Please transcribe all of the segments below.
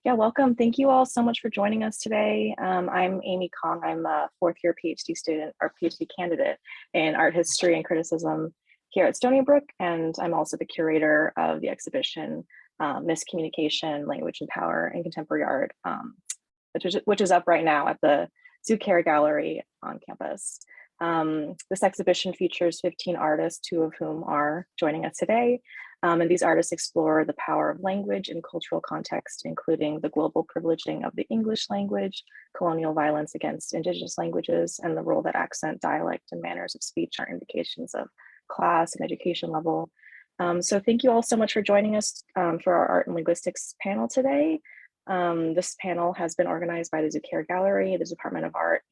Yeah, welcome. Thank you all so much for joining us today. I'm Amy Kong. I'm a fourth year PhD student or PhD candidate in art history and criticism here at Stony Brook. And I'm also the curator of the exhibition, Miscommunication, Language and Power in Contemporary Art, which is up right now at the Zuccaire Gallery on campus. This exhibition features 15 artists, 2 of whom are joining us today. And these artists explore the power of language in cultural context, including the global privileging of the English language, colonial violence against Indigenous languages, and the role that accent, dialect, and manners of speech are indications of class and education level. So thank you all so much for joining us for our Art and Linguistics panel today. This panel has been organized by the Zuccaire Gallery, the Department of Art,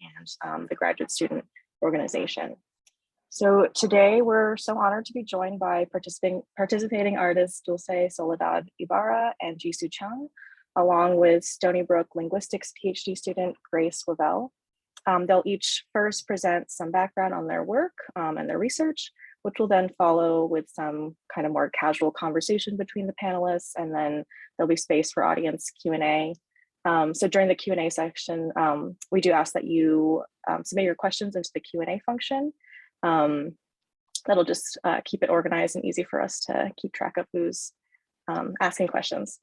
and the Graduate Student Organization. So today we're so honored to be joined by participating artists Dulce, Soledad, Ibarra, and Jisoo Chung, along with Stony Brook Linguistics PhD student Grace Wivell. They'll each first present some background on their work and their research, which will then follow with some kind of more casual conversation between the panelists, and then there'll be space for audience Q&A. So during the Q&A section, we do ask that you submit your questions into the Q&A function. That'll just keep it organized and easy for us to keep track of who's asking questions.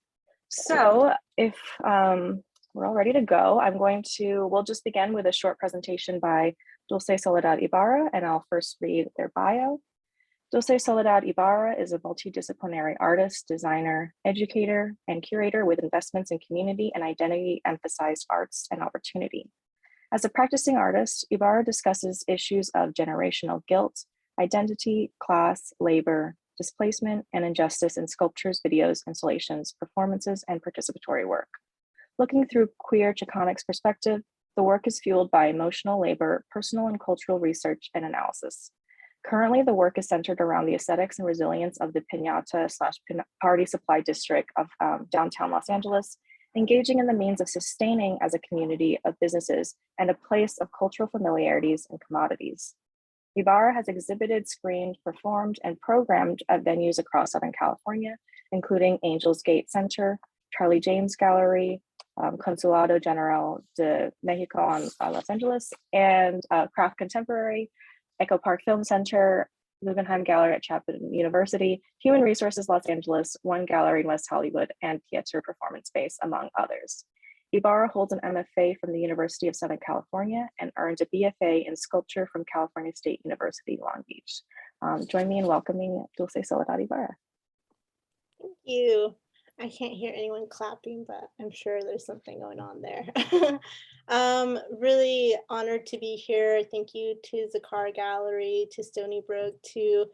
So if we're all ready to go, we'll just begin with a short presentation by Dulce Soledad Ibarra, and I'll first read their bio. Dulce Soledad Ibarra is a multidisciplinary artist, designer, educator, and curator with investments in community and identity-emphasized arts and opportunity. As a practicing artist, Ibarra discusses issues of generational guilt, identity, class, labor, displacement, and injustice in sculptures, videos, installations, performances, and participatory work. Looking through queer Chicanx perspective, the work is fueled by emotional labor, personal and cultural research, and analysis. Currently, the work is centered around the aesthetics and resilience of the Piñata/Party Supply District of downtown Los Angeles, engaging in the means of sustaining as a community of businesses and a place of cultural familiarities and commodities. Ibarra has exhibited, screened, performed, and programmed at venues across Southern California, including Angels Gate Center, Charlie James Gallery, Consulado General de Mexico on Los Angeles, and Craft Contemporary, Echo Park Film Center, Guggenheim Gallery at Chapman University, Human Resources Los Angeles, One Gallery in West Hollywood, and Pieter Performance Space, among others. Ibarra holds an MFA from the University of Southern California and earned a BFA in sculpture from California State University, Long Beach. Join me in welcoming Dulce Soledad Ibarra. Thank you. I can't hear anyone clapping, but I'm sure there's something going on there. Really honored to be here. Thank you to Zuccaire Gallery, to Stony Brook, to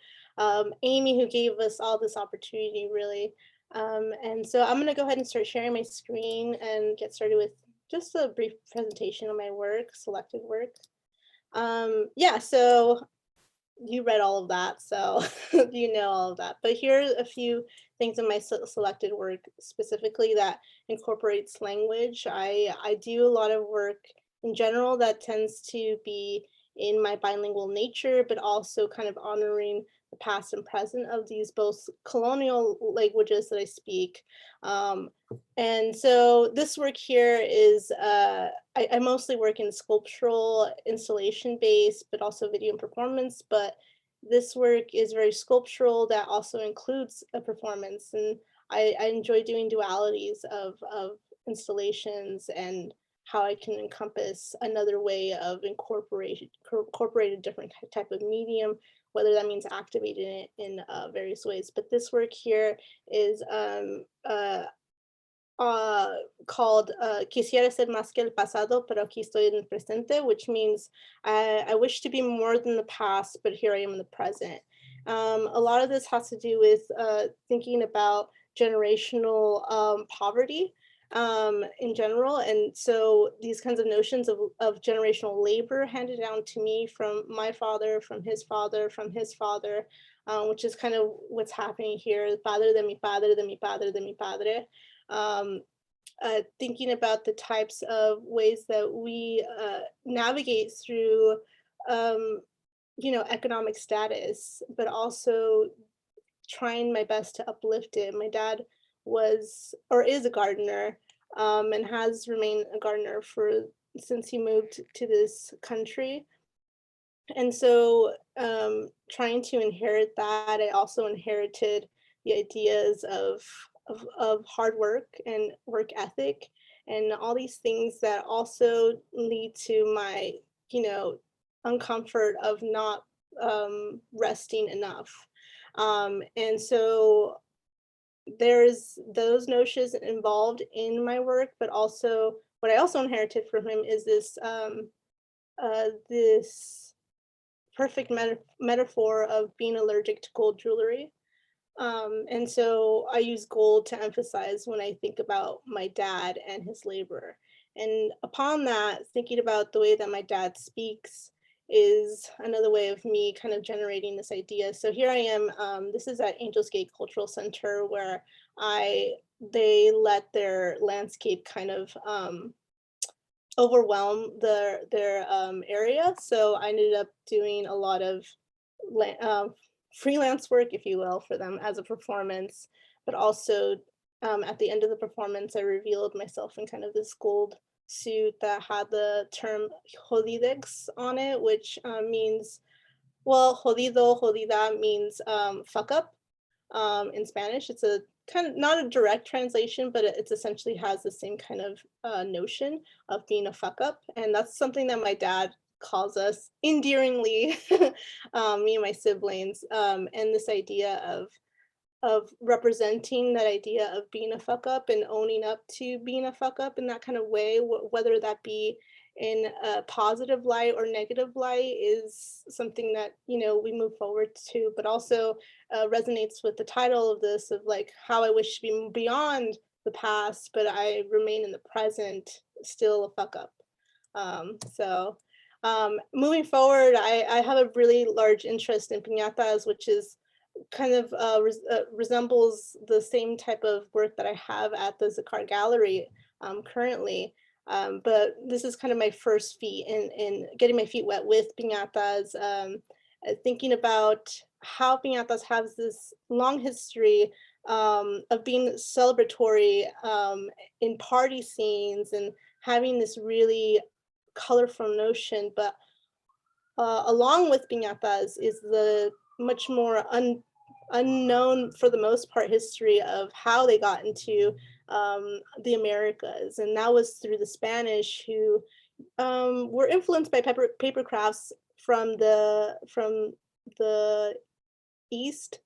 Amy, who gave us all this opportunity, really. And so I'm going to go ahead and start sharing my screen and get started with just a brief presentation of my work, selected work. Yeah, so you read all of that, so you know all of that. But here are a few things in my selected work specifically that incorporates language. I do a lot of work in general that tends to be in my bilingual nature, but also kind of honoring the past and present of these both colonial languages that I speak. And so this work here is, I mostly work in sculptural installation based, but also video and performance, but this work is very sculptural that also includes a performance. And I enjoy doing dualities of installations and how I can encompass another way of incorporating a different type of medium, whether that means activating it in various ways. But this work here is called Quisiera ser más que el pasado, pero aquí estoy en el presente, which means I wish to be more than the past, but here I am in the present. A lot of this has to do with thinking about generational poverty in general. And so these kinds of notions of generational labor handed down to me from my father, from his father, from his father, which is kind of what's happening here, padre de mi padre, de mi padre, de mi padre. Thinking about the types of ways that we navigate through, economic status, but also trying my best to uplift it. My dad was or is a gardener, and has remained a gardener since he moved to this country. And so trying to inherit that, I also inherited the ideas of hard work and work ethic and all these things that also lead to my, you know, uncomfort of not resting enough. And so there's those notions involved in my work, but also what I also inherited from him is this perfect metaphor of being allergic to gold jewelry. And so I use gold to emphasize when I think about my dad and his labor. And upon that, thinking about the way that my dad speaks is another way of me kind of generating this idea. So here I am. This is at Angels Gate Cultural Center where they let their landscape kind of overwhelm their area. So I ended up doing a lot of freelance work, if you will, for them as a performance, but also at the end of the performance, I revealed myself in kind of this gold suit that had the term jodidex on it, which means, well, jodido, jodida means fuck up in Spanish. It's a kind of not a direct translation, but it's essentially has the same kind of notion of being a fuck up. And that's something that my dad calls us endearingly, me and my siblings, and this idea of representing that idea of being a fuck up and owning up to being a fuck up in that kind of way, whether that be in a positive light or negative light, is something that, you know, we move forward to, but also resonates with the title of this, of like how I wish to be beyond the past, but I remain in the present, still a fuck up. Moving forward, I have a really large interest in piñatas, which is kind of resembles the same type of work that I have at the Zuccaire Gallery currently. But this is kind of my first feet in getting my feet wet with piñatas, thinking about how piñatas have this long history of being celebratory in party scenes and having this really colorful notion. But along with piñatas is the much more unknown, for the most part, history of how they got into the Americas. And that was through the Spanish, who were influenced by paper crafts from the East,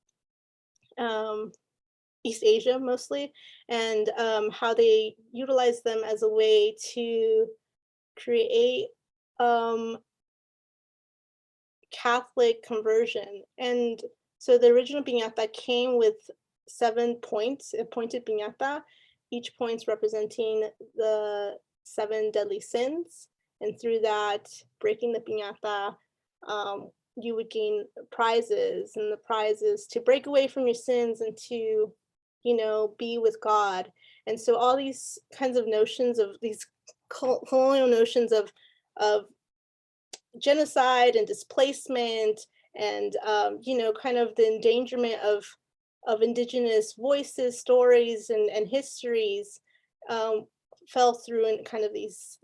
East Asia mostly, and how they utilized them as a way to create Catholic conversion. And so the original piñata came with 7 points, a pointed piñata, each point representing the 7 deadly sins. And through that, breaking the piñata, you would gain prizes, and the prizes to break away from your sins and to, you know, be with God. And so all these kinds of notions of these colonial notions of genocide and displacement and you know, kind of the endangerment of indigenous voices, stories, and histories fell through in kind of these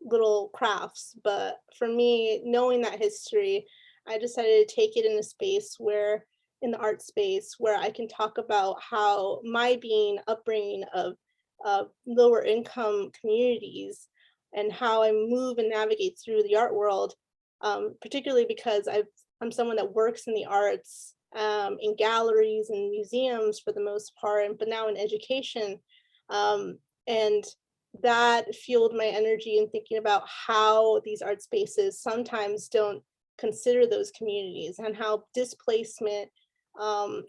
little crafts. But for me, knowing that history, I decided to take it in a space where, in the art space, where I can talk about how my upbringing of lower income communities and how I move and navigate through the art world, particularly because I'm someone that works in the arts, in galleries and museums for the most part, but now in education. And that fueled my energy in thinking about how these art spaces sometimes don't consider those communities, and how displacement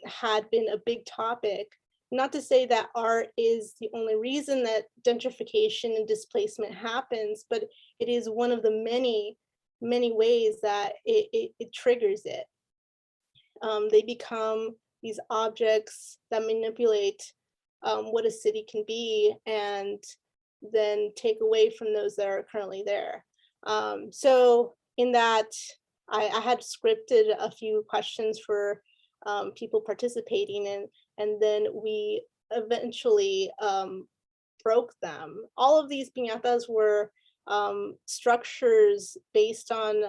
had been a big topic. Not to say that art is the only reason that gentrification and displacement happens, but it is one of the many, many ways that it triggers it. They become these objects that manipulate what a city can be, and then take away from those that are currently there. So in that, I had scripted a few questions for people participating, and then we eventually broke them. All of these piñatas were structures based on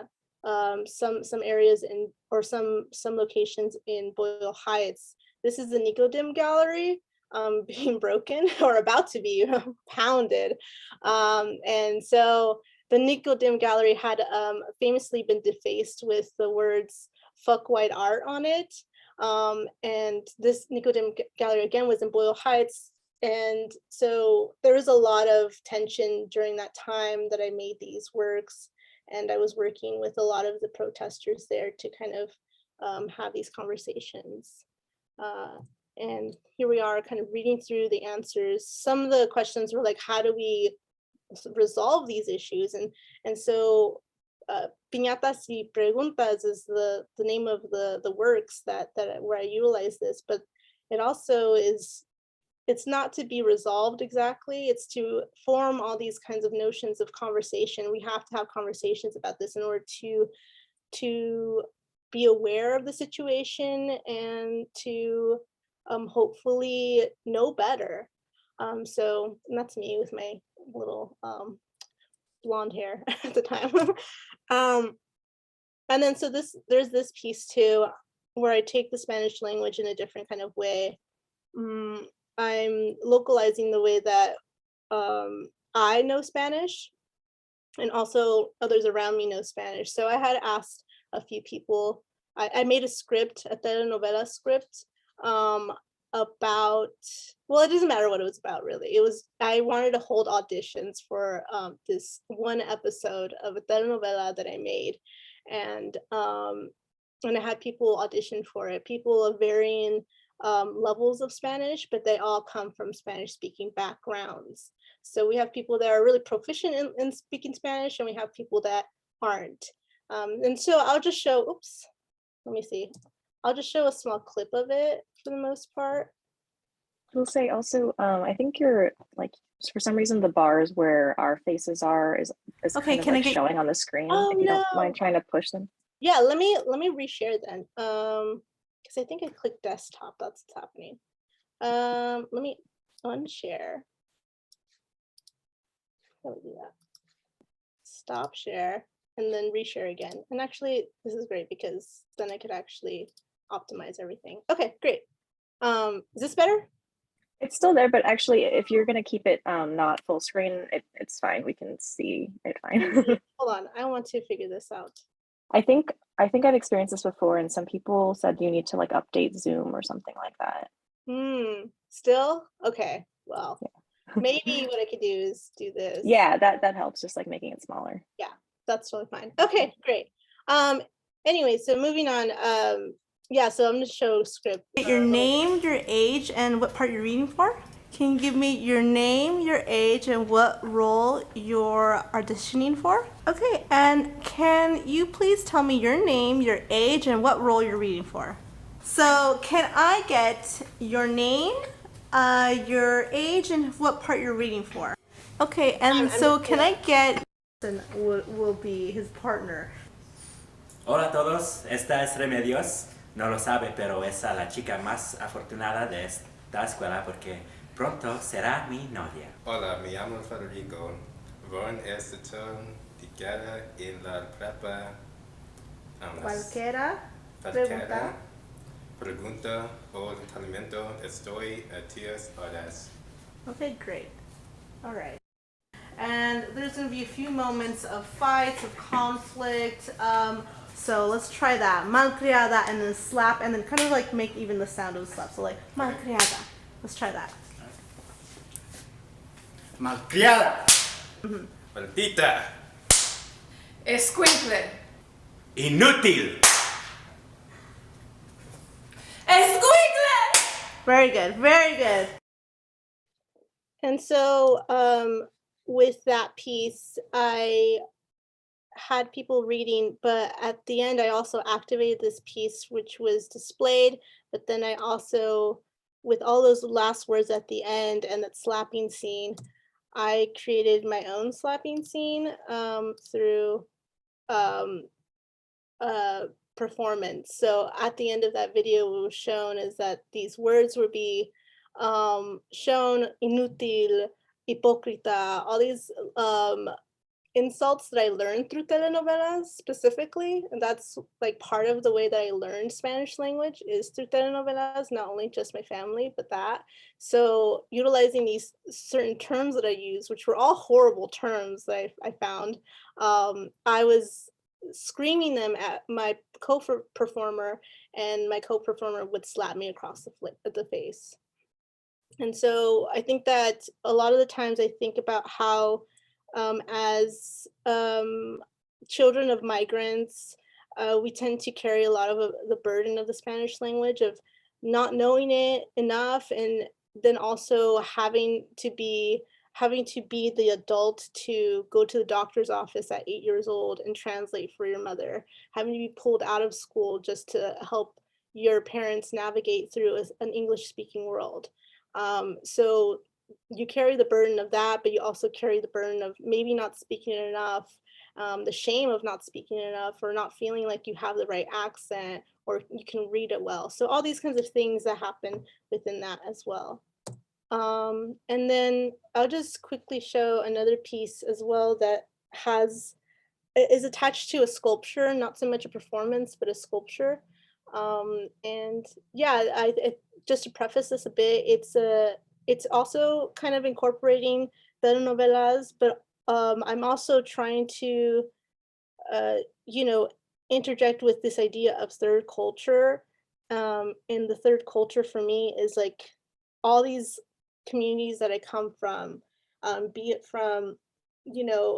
some areas in, or some locations in Boyle Heights. This is the Nicodem Gallery being broken or about to be pounded. And so the Nicodem Gallery had famously been defaced with the words "fuck white art" on it. And this Nicodem Gallery again was in Boyle Heights. And so there was a lot of tension during that time that I made these works. And I was working with a lot of the protesters there to kind of have these conversations. And here we are kind of reading through the answers. Some of the questions were like, how do we resolve these issues? And so Piñatas y Preguntas is the name of the works that where I utilize this, but it also is, it's not to be resolved exactly, it's to form all these kinds of notions of conversation. We have to have conversations about this in order to be aware of the situation and to hopefully know better. So that's me with my little blonde hair at the time. And then so there's this piece too, where I take the Spanish language in a different kind of way. I'm localizing the way that I know Spanish, and also others around me know Spanish. So I had asked a few people, I made a script, a telenovela script about, well, it doesn't matter what it was about really. It was, I wanted to hold auditions for this one episode of a telenovela that I made. And I had people audition for it, people of varying levels of Spanish, but they all come from Spanish speaking backgrounds. So we have people that are really proficient in speaking Spanish, and we have people that aren't. And so I'll just show, oops, let me see. I'll just show a small clip of it for the most part. We'll say also, I think you're like, for some reason, the bars where our faces are is okay, kind of like showing on the screen. Oh, if you no. don't mind trying to push them. Yeah, let me reshare then. Because I think I clicked desktop, that's what's happening. Let me unshare. How do we do that? Stop share and then reshare again. And actually, this is great because then I could actually optimize everything. Okay, great. Is this better? It's still there, but actually, if you're gonna keep it not full screen, it's fine. We can see it fine. Hold on, I want to figure this out. I think I've experienced this before, and some people said you need to like update Zoom or something like that. Still? Okay, well, yeah. Maybe what I could do is do this. Yeah, that helps, just like making it smaller. Yeah, that's totally fine. Okay, great. Anyway, so moving on. Yeah, so I'm gonna show script. Your name, your age, and what part you're reading for. Can you give me your name, your age, and what role you're auditioning for? Okay, and can you please tell me your name, your age, and what role you're reading for? So can I get your name, your age, and what part you're reading for? Okay, and so can I get will be his partner. Hola a todos, esta es Remedios. No lo sabe, pero es la chica más afortunada de esta escuela porque pronto será mi novia. Hola, me llamo Federico. Von estudiando en la prepa. Cualquiera pregunta o entrenamiento estoy a 10 horas. Okay, great. All right. And there's going to be a few moments of fights, of conflict. So let's try that. Malcriada, and then slap, and then kind of like make even the sound of the slap. So like, malcriada. Let's try that. Malcriada. Maldita. Escuincle. Inútil. Escuincle. Very good, very good. And so with that piece, I had people reading, but at the end I also activated this piece which was displayed, but then I also, with all those last words at the end and that slapping scene, I created my own slapping scene through performance. So at the end of that video, what was shown is that these words would be shown: inútil, hipocrita, all these insults that I learned through telenovelas specifically. And that's like part of the way that I learned Spanish language is through telenovelas, not only just my family, but that. So utilizing these certain terms that I use, which were all horrible terms that I found, I was screaming them at my co-performer, and my co-performer would slap me across the face. And so I think that a lot of the times I think about how as children of migrants, we tend to carry a lot of the burden of the Spanish language, of not knowing it enough, and then also having to be the adult to go to the doctor's office at 8 years old and translate for your mother, having to be pulled out of school just to help your parents navigate through an English speaking world. So you carry the burden of that, but you also carry the burden of maybe not speaking enough, the shame of not speaking enough, or not feeling like you have the right accent or you can read it well. So all these kinds of things that happen within that as well. And then I'll just quickly show another piece as well that is attached to a sculpture, not so much a performance, but a sculpture. And yeah, just to preface this a bit, it's also kind of incorporating telenovelas, but I'm also trying to, interject with this idea of third culture. And the third culture for me is like all these communities that I come from, be it from,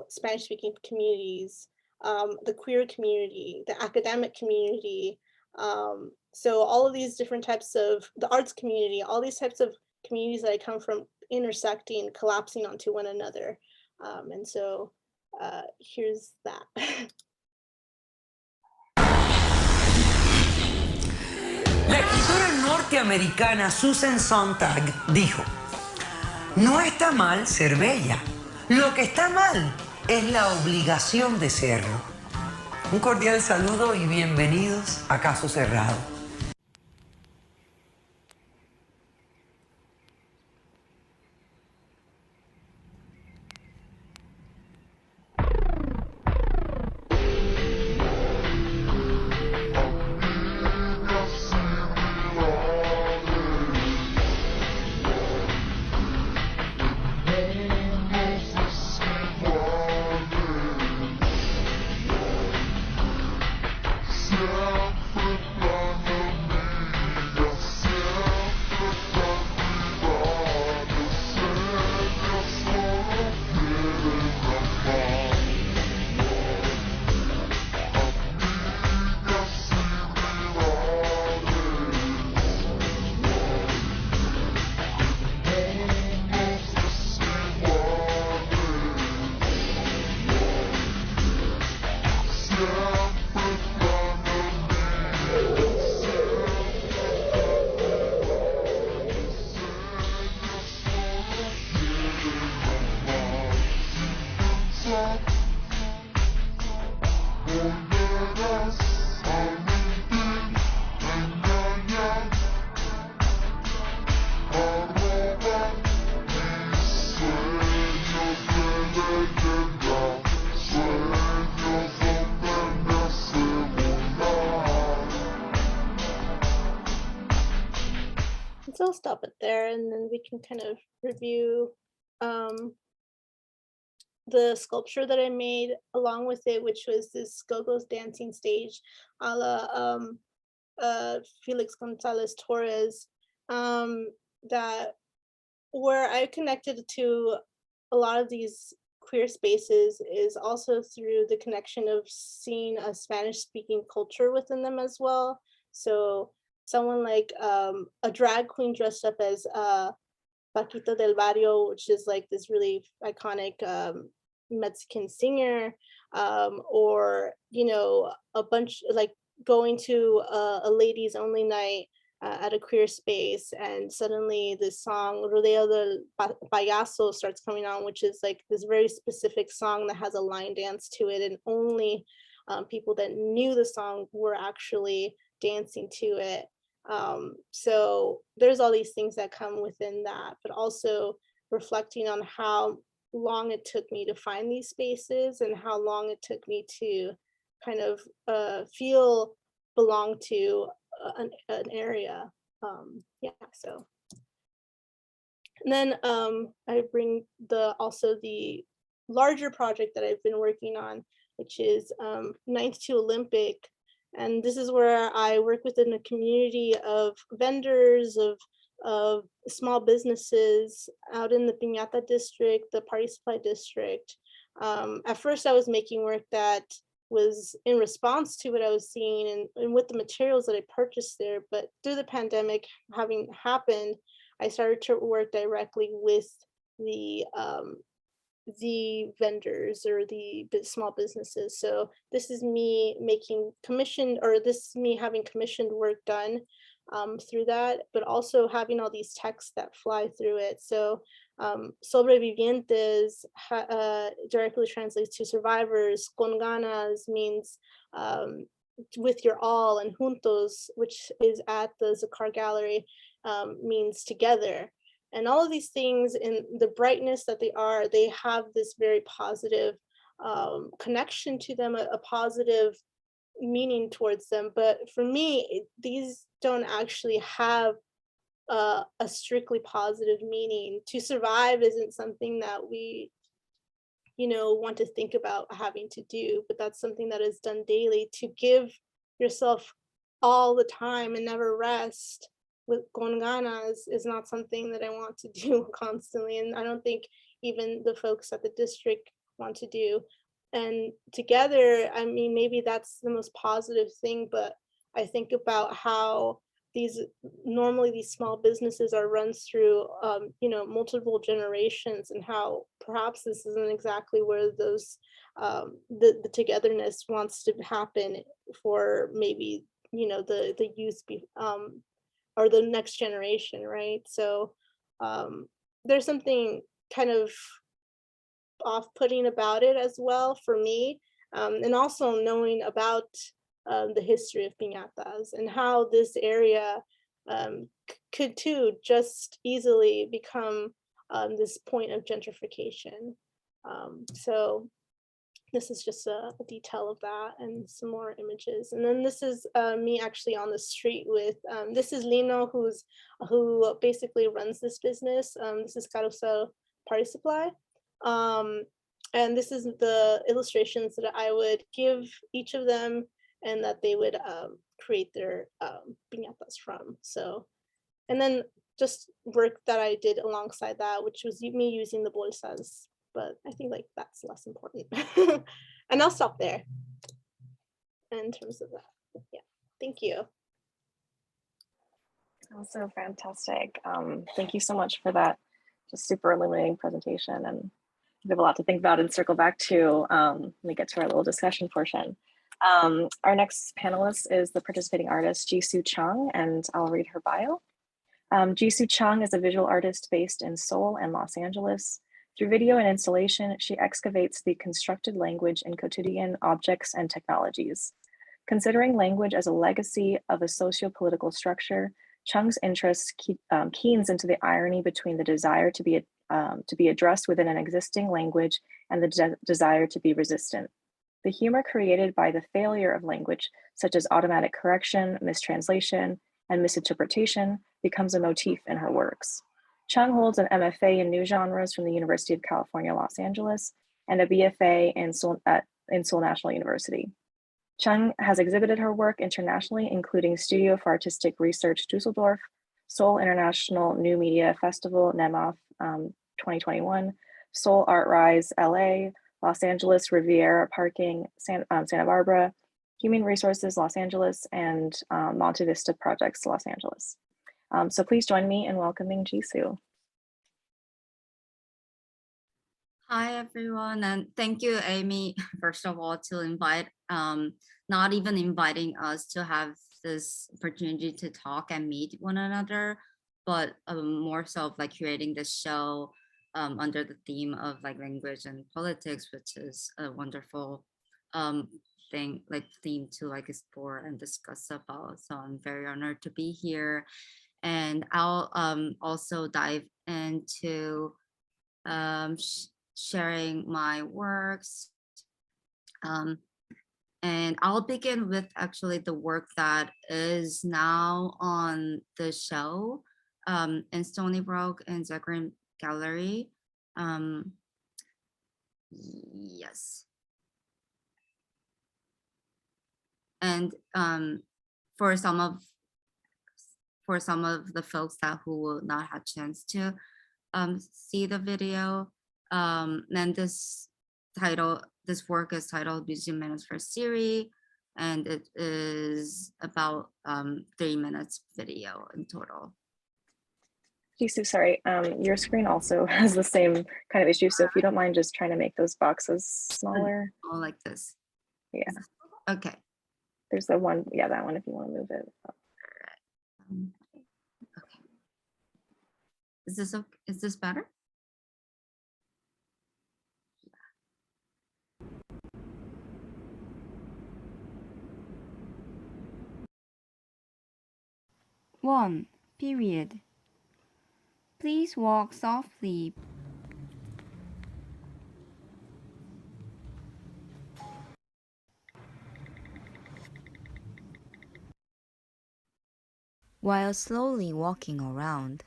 Spanish-speaking communities, the queer community, the academic community. So all of these different types of the arts community, all these types of communities that I come from intersecting, collapsing onto one another. And so here's that. La escritora norteamericana Susan Sontag dijo: no está mal ser bella, lo que está mal es la obligación de serlo. Un cordial saludo y bienvenidos a Caso Cerrado. So I'll stop it there, and then we can kind of review the sculpture that I made along with it, which was this Go-Go's dancing stage a la Felix Gonzalez Torres, that where I connected to a lot of these queer spaces is also through the connection of seeing a Spanish-speaking culture within them as well. So someone like a drag queen dressed up as Paquita del Barrio, which is like this really iconic Mexican singer, or, a bunch like going to a ladies only night at a queer space, and suddenly this song Rodeo del Payaso starts coming on, which is like this very specific song that has a line dance to it, and only people that knew the song were actually dancing to it. So there's all these things that come within that, but also reflecting on how long it took me to find these spaces and how long it took me to kind of feel belong to an area. Yeah, so. And then I bring also the larger project that I've been working on, which is 9th to Olympic. And this is where I work within a community of vendors, of small businesses out in the Piñata district, the Party Supply district. At first I was making work that was in response to what I was seeing and with the materials that I purchased there. But through the pandemic having happened, I started to work directly with the vendors or the small businesses. So this is me making commissioned, or this is me having commissioned work done through that, but also having all these texts that fly through it. So Sobrevivientes directly translates to survivors. Con ganas means with your all, and juntos, which is at the Zuccaire Gallery, means together. And all of these things, in the brightness that they have this very positive connection to them, a positive meaning towards them. But for me, these don't actually have a strictly positive meaning. To survive isn't something that we, want to think about having to do, but that's something that is done daily. To give yourself all the time and never rest with con ganas is not something that I want to do constantly. And I don't think even the folks at the district want to do. And together, I mean, maybe that's the most positive thing, but I think about how normally these small businesses are run through, multiple generations, and how perhaps this isn't exactly where those, the togetherness wants to happen for maybe, the youth, or the next generation, right? So there's something kind of off-putting about it as well for me, and also knowing about the history of piñatas and how this area could too just easily become this point of gentrification. So this is just a detail of that and some more images. And then this is me actually on the street with, this is Lino, who basically runs this business. This is Carousel Party Supply. And this is the illustrations that I would give each of them, and that they would create their piñatas from. So, and then just work that I did alongside that, which was me using the bolsas, but I think that's less important. And I'll stop there in terms of that. Yeah, thank you. Also fantastic. Thank you so much for that just super illuminating presentation, and we have a lot to think about and circle back to when we get to our little discussion portion. Our next panelist is the participating artist, Jisoo Chung, and I'll read her bio. Jisoo Chung is a visual artist based in Seoul and Los Angeles. Through video and installation, she excavates the constructed language in quotidian objects and technologies. Considering language as a legacy of a socio-political structure, Chung's interest keens into the irony between the desire to be addressed within an existing language and the desire to be resistant. The humor created by the failure of language, such as automatic correction, mistranslation, and misinterpretation, becomes a motif in her works. Chung holds an MFA in new genres from the University of California, Los Angeles, and a BFA in Seoul National University. Chung has exhibited her work internationally, including Studio for Artistic Research Dusseldorf, Seoul International New Media Festival, NEMAF 2021, Seoul Art Rise LA, Los Angeles Riviera Parking, Santa Barbara, Human Resources Los Angeles, and Monte Vista Projects Los Angeles. So please join me in welcoming Jisoo. Hi everyone, and thank you, Amy, first of all, to invite, not even inviting us to have this opportunity to talk and meet one another, but more so of creating this show under the theme of language and politics, which is a wonderful theme to explore and discuss about. So I'm very honored to be here, and I'll also dive into sharing my works. And I'll begin with actually the work that is now on the show in Stony Brook and Zuccaire Gallery. Yes. And for some of the folks that who will not have chance to see the video, then this work is titled Museum Manifesto Series, and it is about 3 minutes video in total. Jisoo, sorry, your screen also has the same kind of issue, so if you don't mind just trying to make those boxes smaller. Oh, like this. Yeah. Okay. There's the one, yeah, that one if you want to move it. Okay. Is this okay? Is this better? One, period. Please walk softly. While slowly walking around,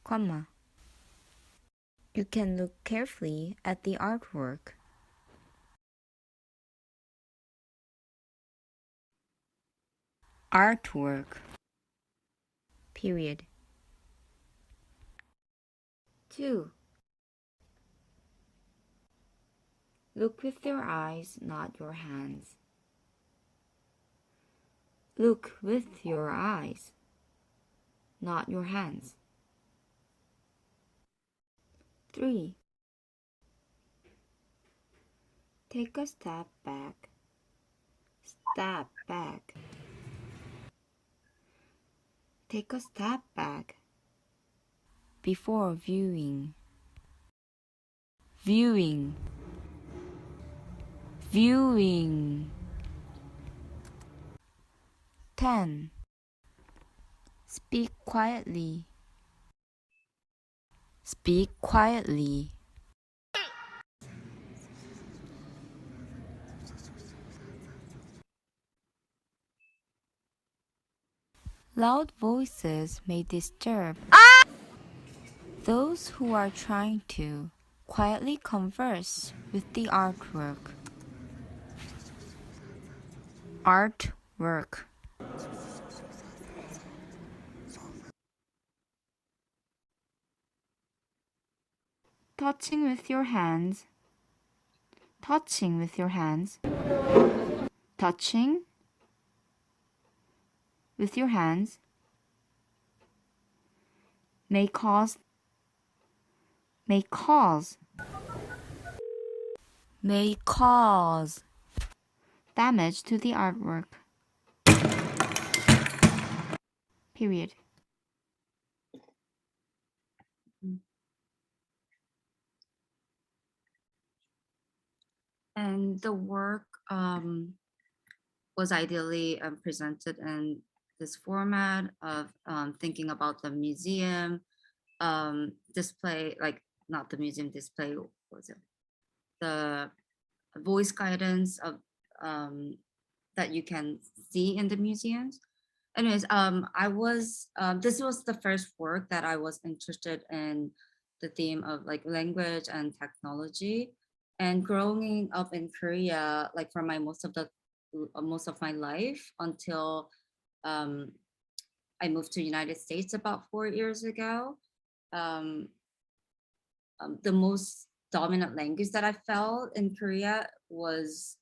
comma. You can look carefully at the artwork. Artwork. Period. 2. Look with your eyes, not your hands. Look with your eyes, not your hands. 3. Take a step back. Step back. Take a step back before viewing. Viewing. Viewing. 10. Speak quietly. Speak quietly. Loud voices may disturb those who are trying to quietly converse with the artwork. Artwork. Touching with your hands. Touching with your hands. Touching with your hands may cause damage to the artwork. Period. And the work was ideally presented in this format of thinking about the museum display, like not the museum display, what was it? The voice guidance of that you can see in the museums. Anyways, this was the first work that I was interested in the theme of like language and technology. And growing up in Korea, like for most of my life until I moved to United States about 4 years ago, the most dominant language that I felt in Korea was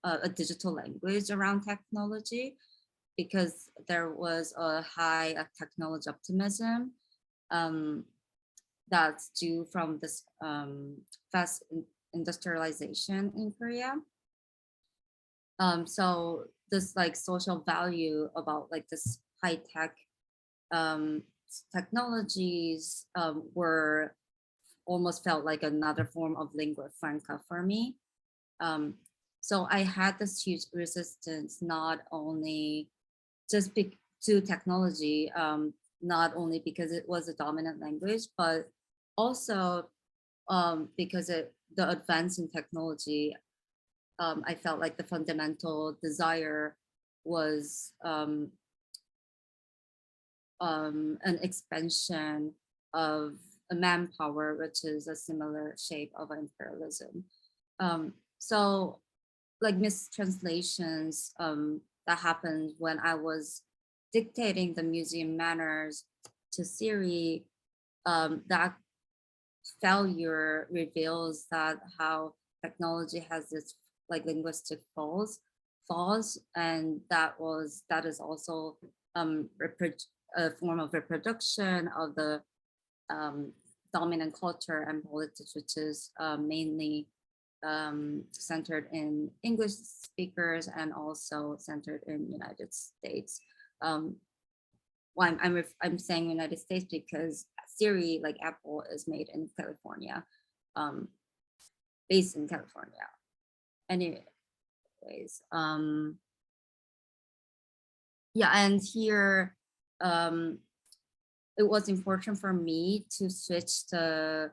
a digital language around technology, because there was a high technology optimism that's due from this fast industrialization in Korea. So this like social value about like this high tech technologies were almost felt like another form of lingua franca for me. So I had this huge resistance, not only just to technology, not only because it was a dominant language, but also, because the advance in technology, I felt like the fundamental desire was an expansion of a manpower, which is a similar shape of imperialism. So like mistranslations that happened when I was dictating the museum manners to Siri, that failure reveals that how technology has this like linguistic flaws, and that is also a form of reproduction of the dominant culture and politics, which is mainly centered in English speakers and also centered in United States. Well, I'm saying United States because Siri, like Apple, is made in California, based in California. Anyways, yeah, and here it was important for me to switch the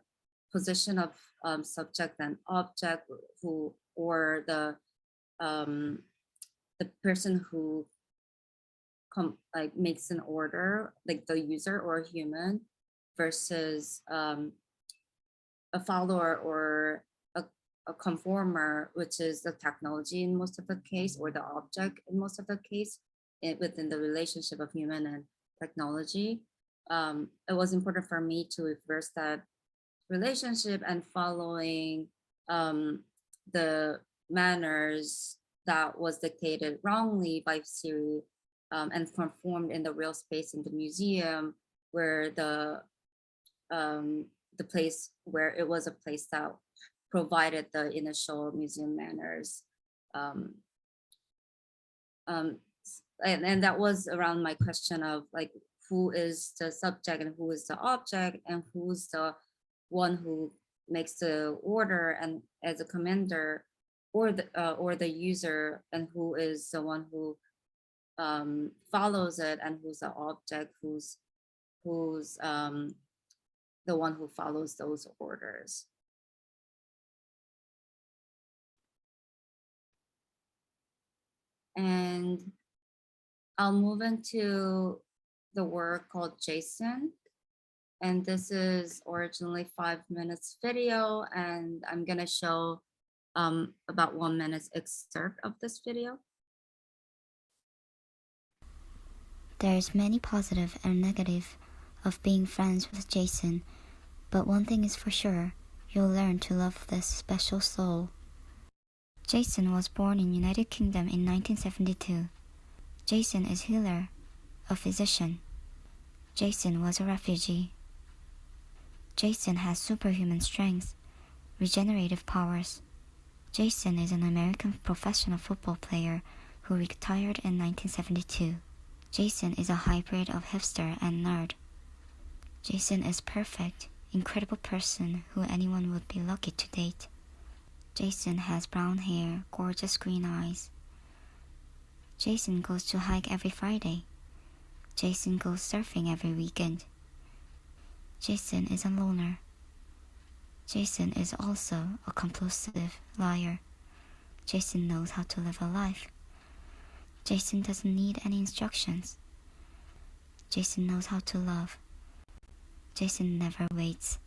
position of subject and object, or the person who makes an order, like the user or human, versus a follower or a conformer, which is the technology in most of the case, or the object in most of the case, within the relationship of human and technology. It was important for me to reverse that relationship and following the manners that was dictated wrongly by Siri and conformed in the real space in the museum, where the place where it was a place that provided the initial museum manners. And that was around my question of like, who is the subject and who is the object, and who's the one who makes the order and as a commander, or the user, and who is the one who follows it, and who's the object, who's the one who follows those orders. And I'll move into the work called Jason. And this is originally 5 minutes video, and I'm gonna show about 1 minute excerpt of this video. There's many positive and negative of being friends with Jason, but one thing is for sure, you'll learn to love this special soul. Jason was born in United Kingdom in 1972. Jason is healer, a physician. Jason was a refugee. Jason has superhuman strength, regenerative powers. Jason is an American professional football player who retired in 1972. Jason is a hybrid of hipster and nerd. Jason is perfect, incredible person who anyone would be lucky to date. Jason has brown hair, gorgeous green eyes. Jason goes to hike every Friday. Jason goes surfing every weekend. Jason is a loner. Jason is also a compulsive liar. Jason knows how to live a life. Jason doesn't need any instructions. Jason knows how to love. Jason never waits.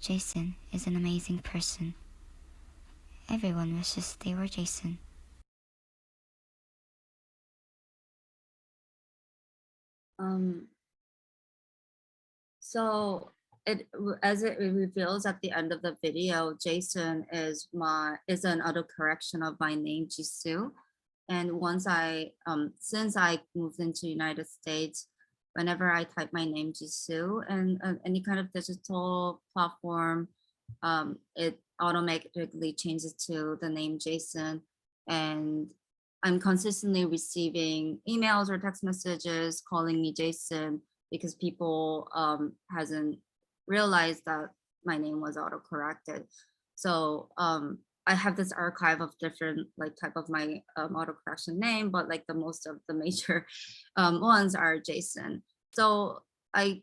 Jason is an amazing person. Everyone wishes they were Jason. So as it reveals at the end of the video, Jason is an autocorrection of my name, Jisoo. And once since I moved into United States, whenever I type my name, Jisoo, and any kind of digital platform, it automatically changes to the name Jason. And I'm consistently receiving emails or text messages calling me Jason, because people hasn't realized that my name was autocorrected. So I have this archive of different type of my autocorrection name, but like the most of the major ones are Jason. So I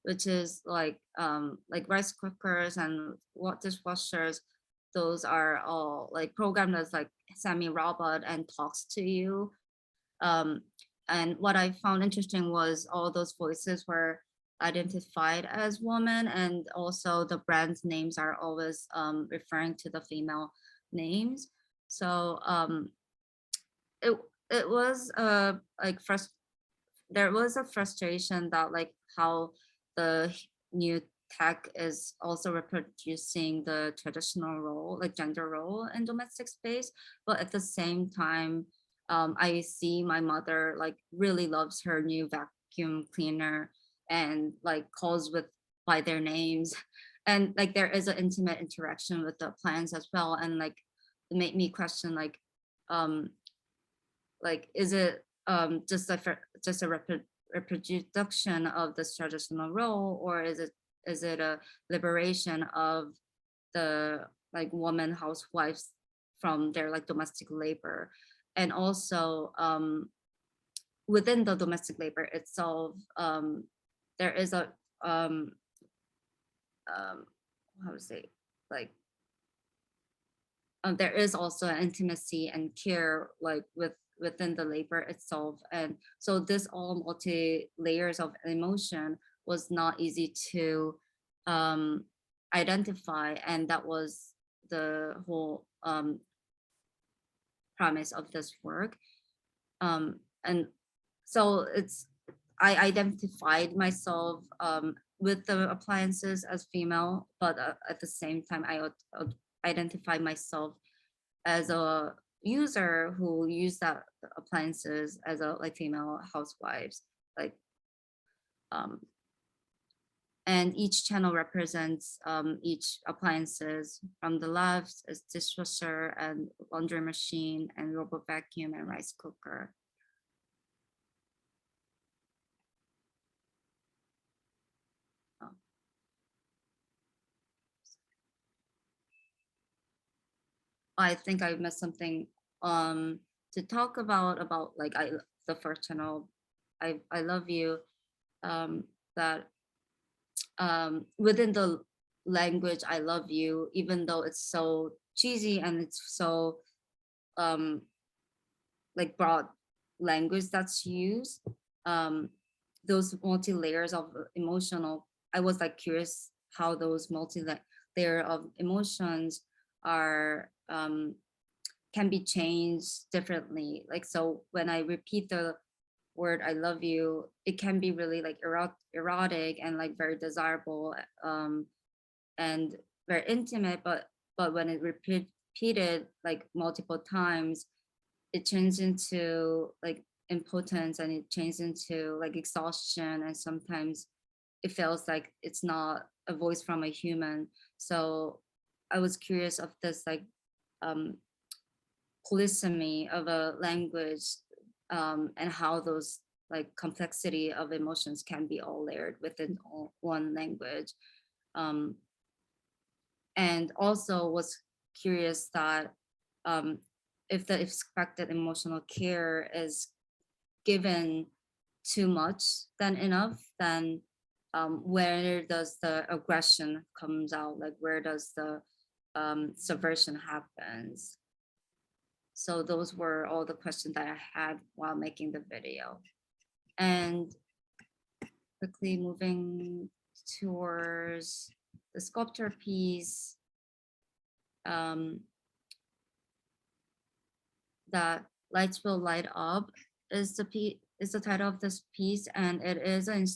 which is like rice cookers and dishwashers. Those are all like programmed as like semi-robot and talks to you. And what I found interesting was all those voices were identified as women, and also the brand names are always referring to the female names. So it was there was a frustration that like how the new tech is also reproducing the traditional role, like gender role in domestic space, but at the same time, I see my mother like really loves her new vacuum cleaner and like calls by their names, and like there is an intimate interaction with the plants as well, and like it made me question like is it just a reproduction of this traditional role, or is it a liberation of the like woman housewives from their like domestic labor? And also within the domestic labor itself, there is a how to say, like there is also an intimacy and care like within the labor itself. And so this all multi layers of emotion was not easy to identify, and that was the whole premise of this work. And so I identified myself with the appliances as female, but at the same time I identify myself as a user who use that appliances as a like female housewives, like and each channel represents each appliances. From the left is dishwasher and laundry machine and robot vacuum and rice cooker. I think I missed something to talk about like the first channel, I love you, that within the language I love you, even though it's so cheesy and it's so like broad language that's used, those multi layers of emotional, I was like curious how those multi layer of emotions are can be changed differently. Like, so when I repeat the word I love you, it can be really like erotic and like very desirable and very intimate, but when it repeated like multiple times, it changes into like impotence, and it changes into like exhaustion, and sometimes it feels like it's not a voice from a human. So I was curious of this like polysemy of a language, and how those like complexity of emotions can be all layered within one language. And also was curious that if the expected emotional care is given too much than enough, then where does the aggression comes out? Like where does the subversion happens? So those were all the questions that I had while making the video. And quickly moving towards the sculpture piece, that Lights Will Light Up is the title of this piece, and it is a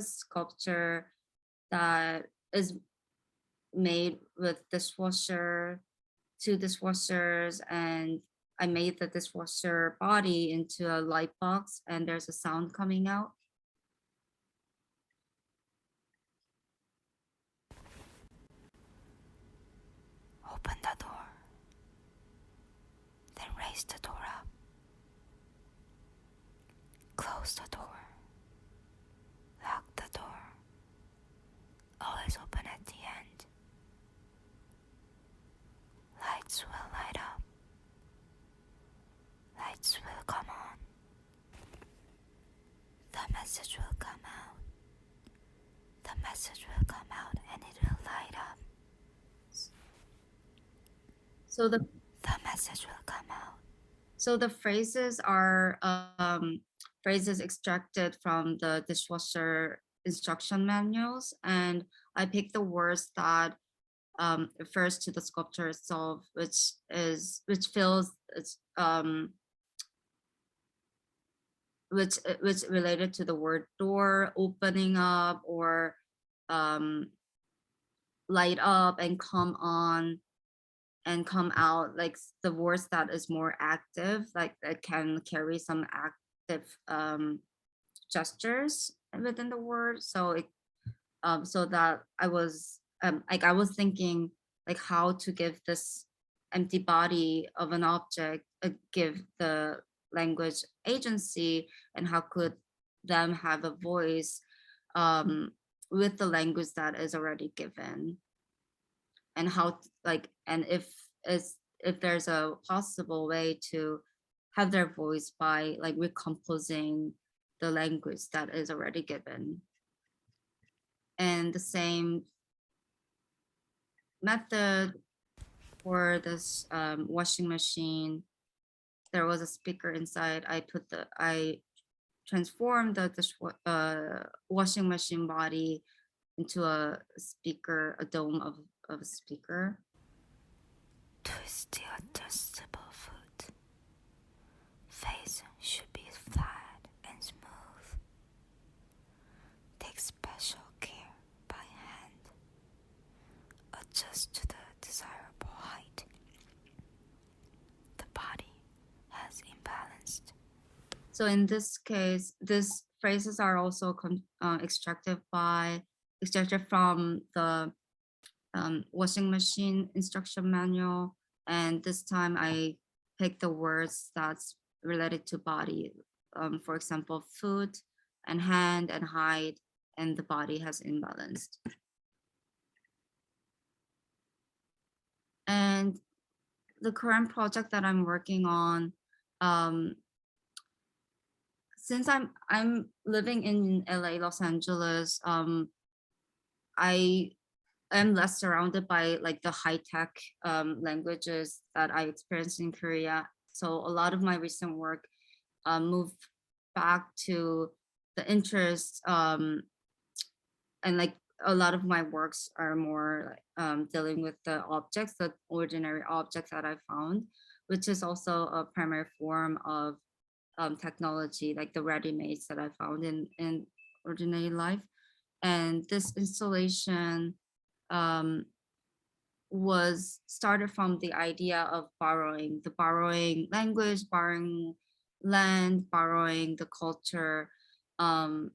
sculpture that is made with two dishwashers, and I made the dishwasher body into a light box, and there's a sound coming out. Open the door, then raise the door up. Close the door, lock the door, always open at the end. Lights will light up, lights will come on, the message will come out, So the message will come out. So the phrases are phrases extracted from the dishwasher instruction manuals, and I picked the words that refers to the sculpture itself, which feels it's which related to the word door, opening up, or light up and come on and come out, like the words that is more active, like that can carry some active gestures within the word. So it so that I was I was thinking like how to give this empty body of an object give the language agency, and how could them have a voice with the language that is already given, and how like, and if there's a possible way to have their voice by like recomposing the language that is already given. And the same method for this washing machine, there was a speaker inside. I transformed the washing machine body into a speaker, a dome of a speaker. Twist the adjustable foot. Face should be flat and smooth. Take special care by hand. Adjust to the desirable height. The body has imbalanced. So in this case, these phrases are also extracted from the washing machine instruction manual. And this time I picked the words that's related to body. For example, foot and hand and height, and the body has imbalanced. And the current project that I'm working on, since I'm living in LA, Los Angeles, I am less surrounded by like the high-tech languages that I experienced in Korea. So a lot of my recent work moved back to the interests, and like a lot of my works are more dealing with the objects, the ordinary objects that I found, which is also a primary form of technology, like the ready-mades that I found in ordinary life. And this installation was started from the idea of borrowing language, borrowing land, borrowing the culture,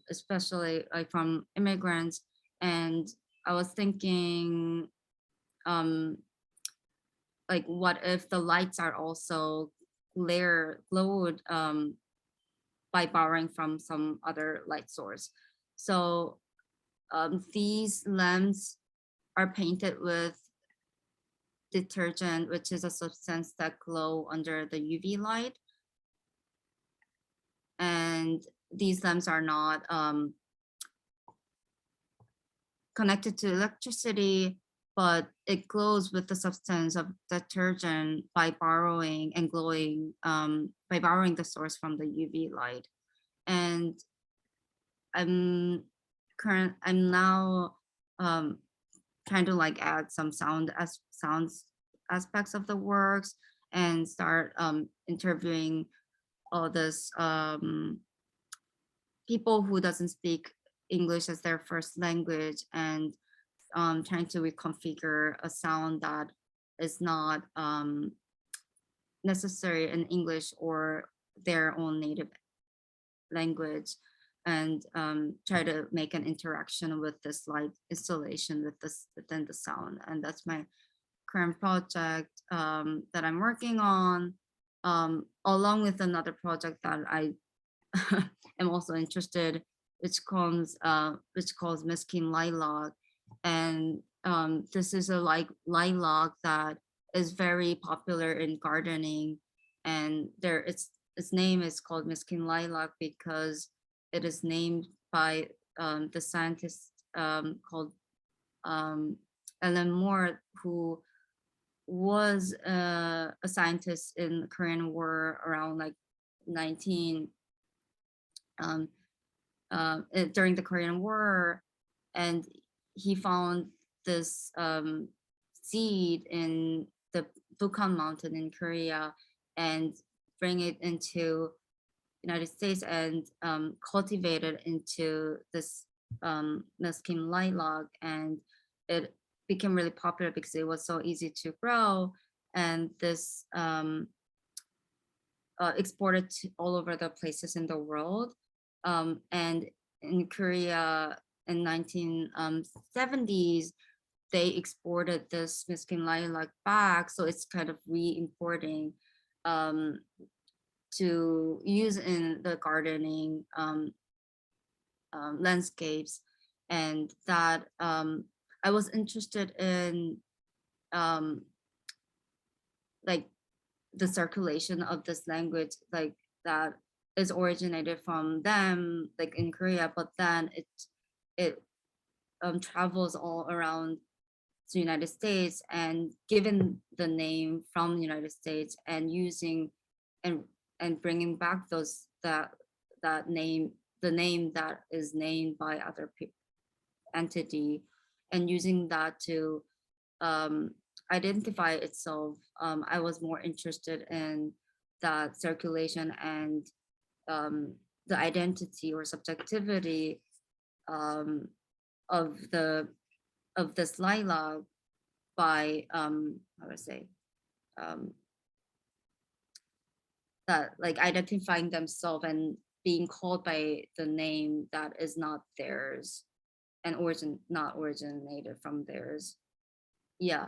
especially like from immigrants. And I was thinking, like, what if the lights are also glowed by borrowing from some other light source? So these lamps are painted with detergent, which is a substance that glow under the UV light. And these lamps are not connected to electricity, but it glows with the substance of detergent by borrowing and glowing, by borrowing the source from the UV light. And I'm now trying to like add some sounds aspects of the works, and start interviewing all this people who doesn't speak English as their first language, and trying to reconfigure a sound that is not necessary in English or their own native language, and try to make an interaction with this light installation within the sound. And that's my current project that I'm working on, along with another project that I am also interested, which calls Meskin Lilac. And this is a lilac that is very popular in gardening, and its name is called Meskin Lilac because it is named by the scientist called Ellen Moore, who was a scientist in the Korean War around like 19 during the Korean War, and he found this seed in the Bukhan mountain in Korea and bring it into United States and cultivate it into this Meskin Lilac, and it became really popular because it was so easy to grow, and this exported to all over the places in the world. And in Korea in 1970s, they exported this Meskin Lilac back, so it's kind of re-importing to use in the gardening landscapes. And that I was interested in like the circulation of this language, like that is originated from them, like in Korea, but then it travels all around the United States, and given the name from the United States and using and bringing back those that name, the name that is named by other entity, and using that to identify itself. I was more interested in that circulation and the identity or subjectivity of this lilac by how to say that, like, identifying themselves and being called by the name that is not theirs and not originated from theirs. Yeah.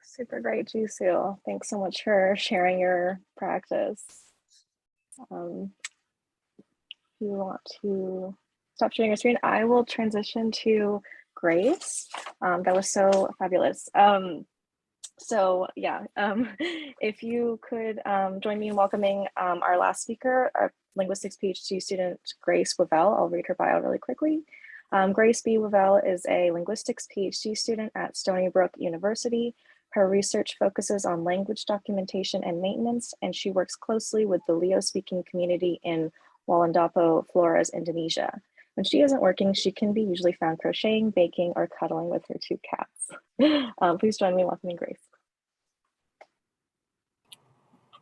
Super great, Jisoo. Thanks so much for sharing your practice. If you want to stop sharing your screen, I will transition to Grace. That was so fabulous. So yeah, if you could join me in welcoming our last speaker, our linguistics PhD student, Grace Wivell. I'll read her bio really quickly. Grace B. Wivell is a linguistics PhD student at Stony Brook University. Her research focuses on language documentation and maintenance, and she works closely with the Leo-speaking community in Walandapo, Flores, Indonesia. When she isn't working, she can be usually found crocheting, baking, or cuddling with her 2 cats. Please join me in welcoming Grace.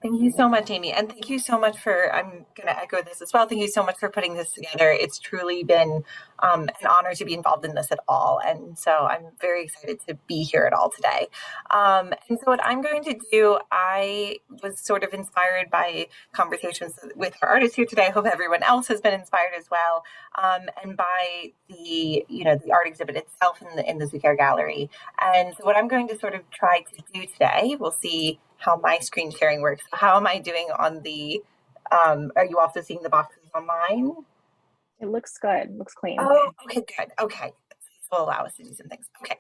Thank you so much, Amy. And thank you so much for, I'm going to echo this as well. Thank you so much for putting this together. It's truly been an honor to be involved in this at all. And so I'm very excited to be here at all today. And so what I'm going to do, I was sort of inspired by conversations with our artists here today. I hope everyone else has been inspired as well. And by the, the art exhibit itself in the Zuccaire Gallery. And so what I'm going to sort of try to do today, we'll see how my screen sharing works. How am I doing on the, are you also seeing the boxes on mine? It looks good, looks clean. Oh, okay, good, okay. This will allow us to do some things, okay.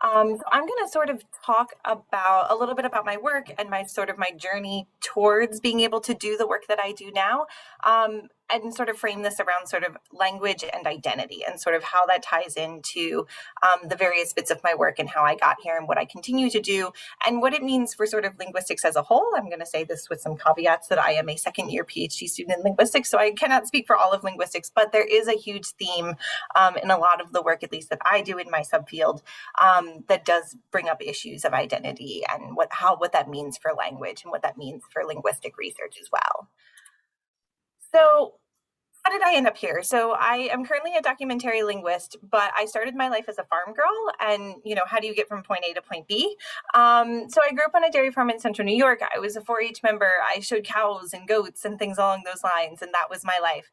So I'm going to sort of talk about a little bit about my work and my journey towards being able to do the work that I do now, and sort of frame this around sort of language and identity and sort of how that ties into the various bits of my work and how I got here and what I continue to do and what it means for sort of linguistics as a whole. I'm going to say this with some caveats that I am a second-year PhD student in linguistics, so I cannot speak for all of linguistics, but there is a huge theme in a lot of the work, at least that I do in my subfield, that does bring up issues of identity and what that means for language and what that means for linguistic research as well. So how did I end up here? So I am currently a documentary linguist, but I started my life as a farm girl. And, how do you get from point A to point B? So I grew up on a dairy farm in central New York. I was a 4-H member. I showed cows and goats and things along those lines. And that was my life.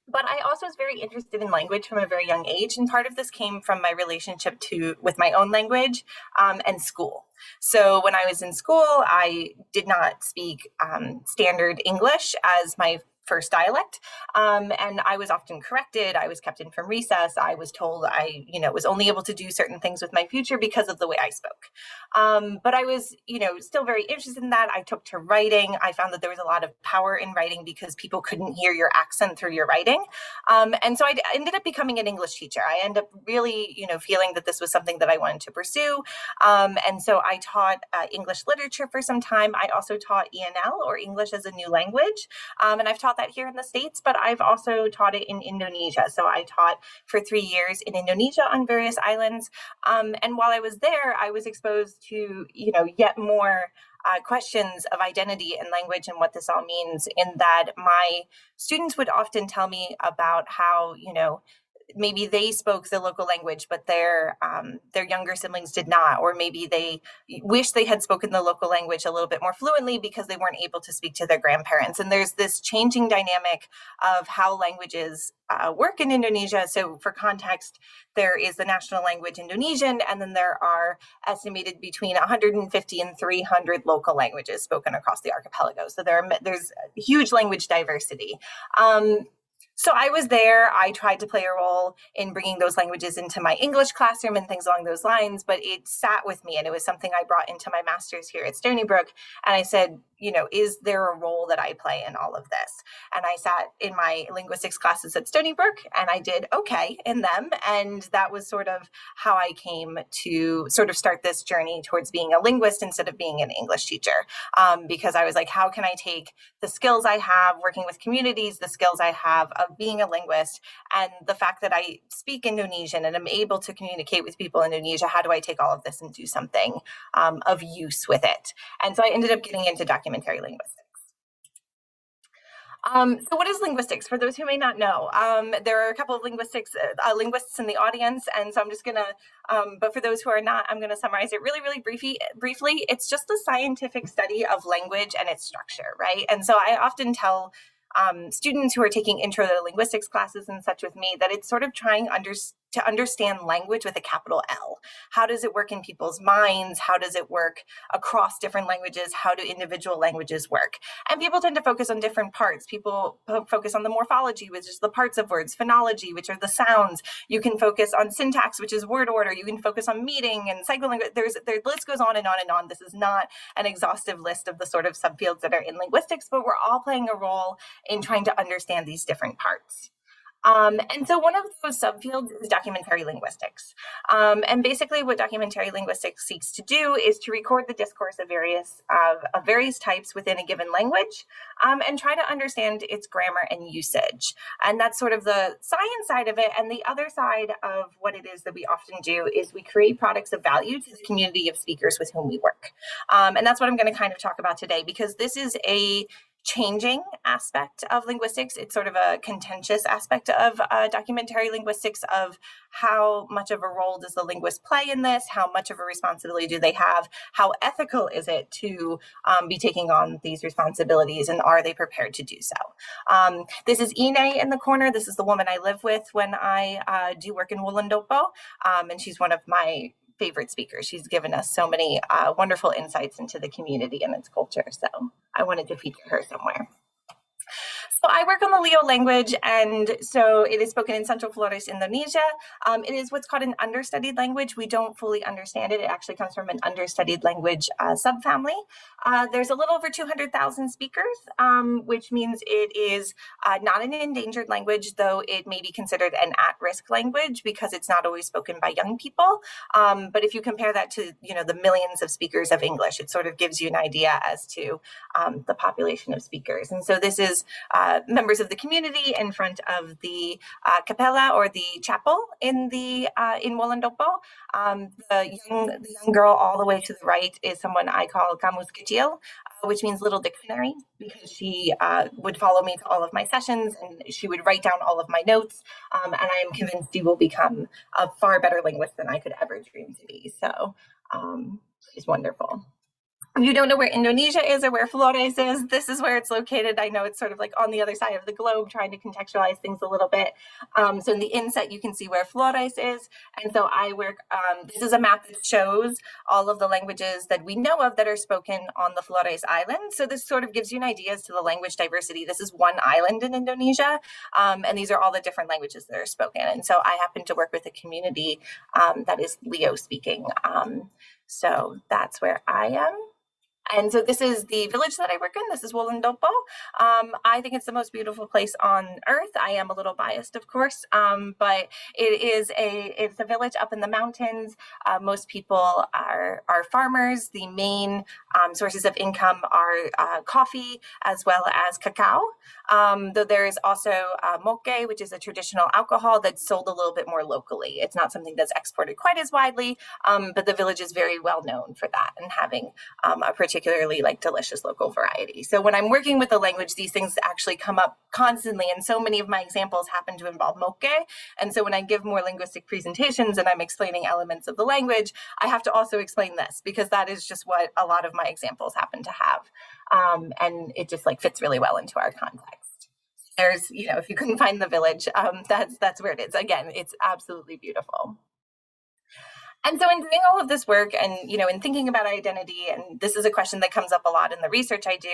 But I also was very interested in language from a very young age. And part of this came from my relationship with my own language and school. So when I was in school, I did not speak standard English as my first dialect. And I was often corrected. I was kept in from recess. I was told I, was only able to do certain things with my future because of the way I spoke. But I was, still very interested in that. I took to writing. I found that there was a lot of power in writing because people couldn't hear your accent through your writing. And so I ended up becoming an English teacher. I ended up really, feeling that this was something that I wanted to pursue. And so I taught English literature for some time. I also taught ENL, or English as a New Language. And I've taught that here in the States, but I've also taught it in Indonesia. So I taught for 3 years in Indonesia on various islands. And while I was there, I was exposed to, yet more questions of identity and language and what this all means, in that my students would often tell me about how, maybe they spoke the local language, but their younger siblings did not, or maybe they wish they had spoken the local language a little bit more fluently because they weren't able to speak to their grandparents. And there's this changing dynamic of how languages work in Indonesia. So for context, there is the national language Indonesian, and then there are estimated between 150 and 300 local languages spoken across the archipelago. So there's huge language diversity. So I was there. I tried to play a role in bringing those languages into my English classroom and things along those lines, but it sat with me, and it was something I brought into my master's here at Stony Brook. And I said, is there a role that I play in all of this? And I sat in my linguistics classes at Stony Brook, and I did okay in them. And that was sort of how I came to sort of start this journey towards being a linguist instead of being an English teacher. Because I was like, how can I take the skills I have working with communities, the skills I have of being a linguist, and the fact that I speak Indonesian and am able to communicate with people in Indonesia, how do I take all of this and do something of use with it? And so I ended up getting into documentary linguistics. So what is linguistics? For those who may not know, there are a couple of linguists in the audience, and so I'm just gonna, but for those who are not, I'm gonna summarize it really, really briefly. It's just the scientific study of language and its structure, right? And so I often tell students who are taking intro to linguistics classes and such with me that it's sort of trying to understand language with a capital L. How does it work in people's minds? How does it work across different languages? How do individual languages work? And people tend to focus on different parts. People focus on the morphology, which is the parts of words, phonology, which are the sounds. You can focus on syntax, which is word order. You can focus on meaning and psycholinguistics. The list goes on and on and on. This is not an exhaustive list of the sort of subfields that are in linguistics, but we're all playing a role in trying to understand these different parts. And so one of those subfields is documentary linguistics. And basically what documentary linguistics seeks to do is to record the discourse of various types within a given language, and try to understand its grammar and usage. And that's sort of the science side of it. And the other side of what it is that we often do is we create products of value to the community of speakers with whom we work. And that's what I'm going to kind of talk about today, because this is a changing aspect of linguistics. It's sort of a contentious aspect of documentary linguistics, of how much of a role does the linguist play in this? How much of a responsibility do they have? How ethical is it to be taking on these responsibilities, and are they prepared to do so? This is Ine in the corner. This is the woman I live with when I do work in Wulandopo, and she's one of my favorite speakers. She's given us so many wonderful insights into the community and its culture. So I wanted to feature her somewhere. So I work on the Leo language, and so it is spoken in Central Flores, Indonesia. It is what's called an understudied language. We don't fully understand it. It actually comes from an understudied language subfamily. There's a little over 200,000 speakers, which means it is not an endangered language, though it may be considered an at-risk language because it's not always spoken by young people. But if you compare that to, the millions of speakers of English, it sort of gives you an idea as to the population of speakers. And so this is members of the community in front of the capella, or the chapel in Wulandopo. The young girl all the way to the right is someone I call Kamus Kecil, which means little dictionary, because she would follow me to all of my sessions, and she would write down all of my notes. And I am convinced she will become a far better linguist than I could ever dream to be. So she's wonderful. If you don't know where Indonesia is or where Flores is, this is where it's located. I know it's sort of like on the other side of the globe, trying to contextualize things a little bit. So in the inset, you can see where Flores is. And so I work, this is a map that shows all of the languages that we know of that are spoken on the Flores Island. So this sort of gives you an idea as to the language diversity. This is one island in Indonesia, and these are all the different languages that are spoken. And so I happen to work with a community that is Leo speaking. So that's where I am. And so this is the village that I work in. This is Wolandopo. I think it's the most beautiful place on earth. I am a little biased, of course, but it's a village up in the mountains. Most people are farmers. The main sources of income are coffee as well as cacao. Though there is also moke, which is a traditional alcohol that's sold a little bit more locally. It's not something that's exported quite as widely, but the village is very well known for that and having a particularly like delicious local variety. So when I'm working with the language, these things actually come up constantly, and so many of my examples happen to involve moke. And so when I give more linguistic presentations and I'm explaining elements of the language, I have to also explain this, because that is just what a lot of my examples happen to have. And it just like fits really well into our context. There's, you know, if you couldn't find the village, that's where it is. Again, it's absolutely beautiful. And so in doing all of this work and, you know, in thinking about identity, and this is a question that comes up a lot in the research I do,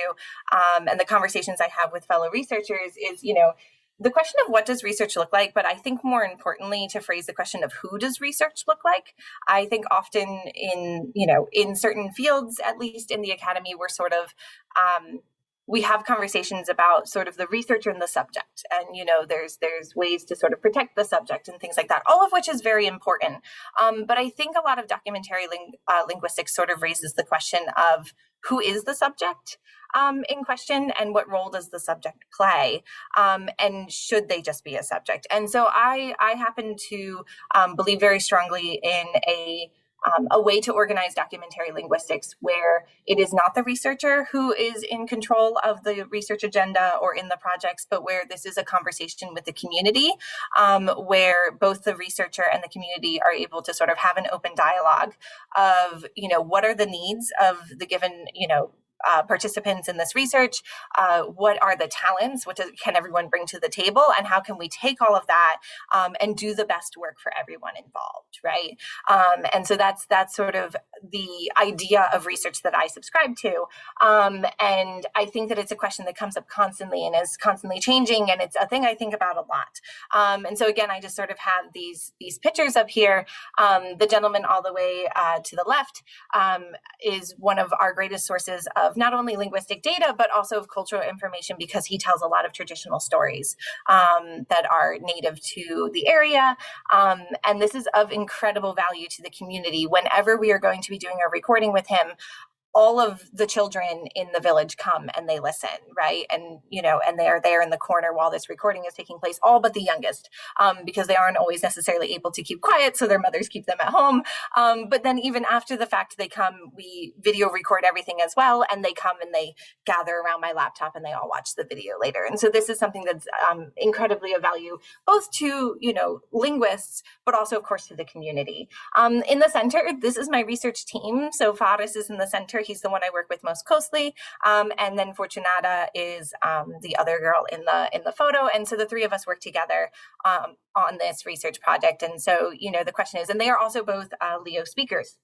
and the conversations I have with fellow researchers is, you know, the question of what does research look like, but I think more importantly to phrase the question of who does research look like. I think often in, you know, in certain fields, at least in the academy, we're sort of, we have conversations about sort of the researcher and the subject. And, you know, there's ways to sort of protect the subject and things like that, all of which is very important. But I think a lot of documentary linguistics sort of raises the question of who is the subject in question, and what role does the subject play, and should they just be a subject? And so I happen to believe very strongly in a way to organize documentary linguistics where it is not the researcher who is in control of the research agenda or in the projects, but where this is a conversation with the community, where both the researcher and the community are able to sort of have an open dialogue of, you know, what are the needs of the given, you know, participants in this research, what are the talents, what can everyone bring to the table, and how can we take all of that and do the best work for everyone involved, right? And so that's sort of the idea of research that I subscribe to. And I think that it's a question that comes up constantly and is constantly changing, and it's a thing I think about a lot. And so again, I just sort of have these pictures up here. The gentleman all the way to the left is one of our greatest sources of not only linguistic data, but also of cultural information, because he tells a lot of traditional stories that are native to the area. And this is of incredible value to the community. Whenever we are going to be doing a recording with him, all of the children in the village come and they listen, right? And, you know, and they are there in the corner while this recording is taking place, all but the youngest, because they aren't always necessarily able to keep quiet, so their mothers keep them at home. But then even after the fact, they come, we video record everything as well, and they come and they gather around my laptop and they all watch the video later. And so this is something that's incredibly of value, both to, you know, linguists, but also, of course, to the community. In the center, this is my research team. So Faris is in the center. He's the one I work with most closely. And then Fortunata is the other girl in the photo. And so the three of us work together on this research project. And so, you know, the question is, and they are also both Leo speakers.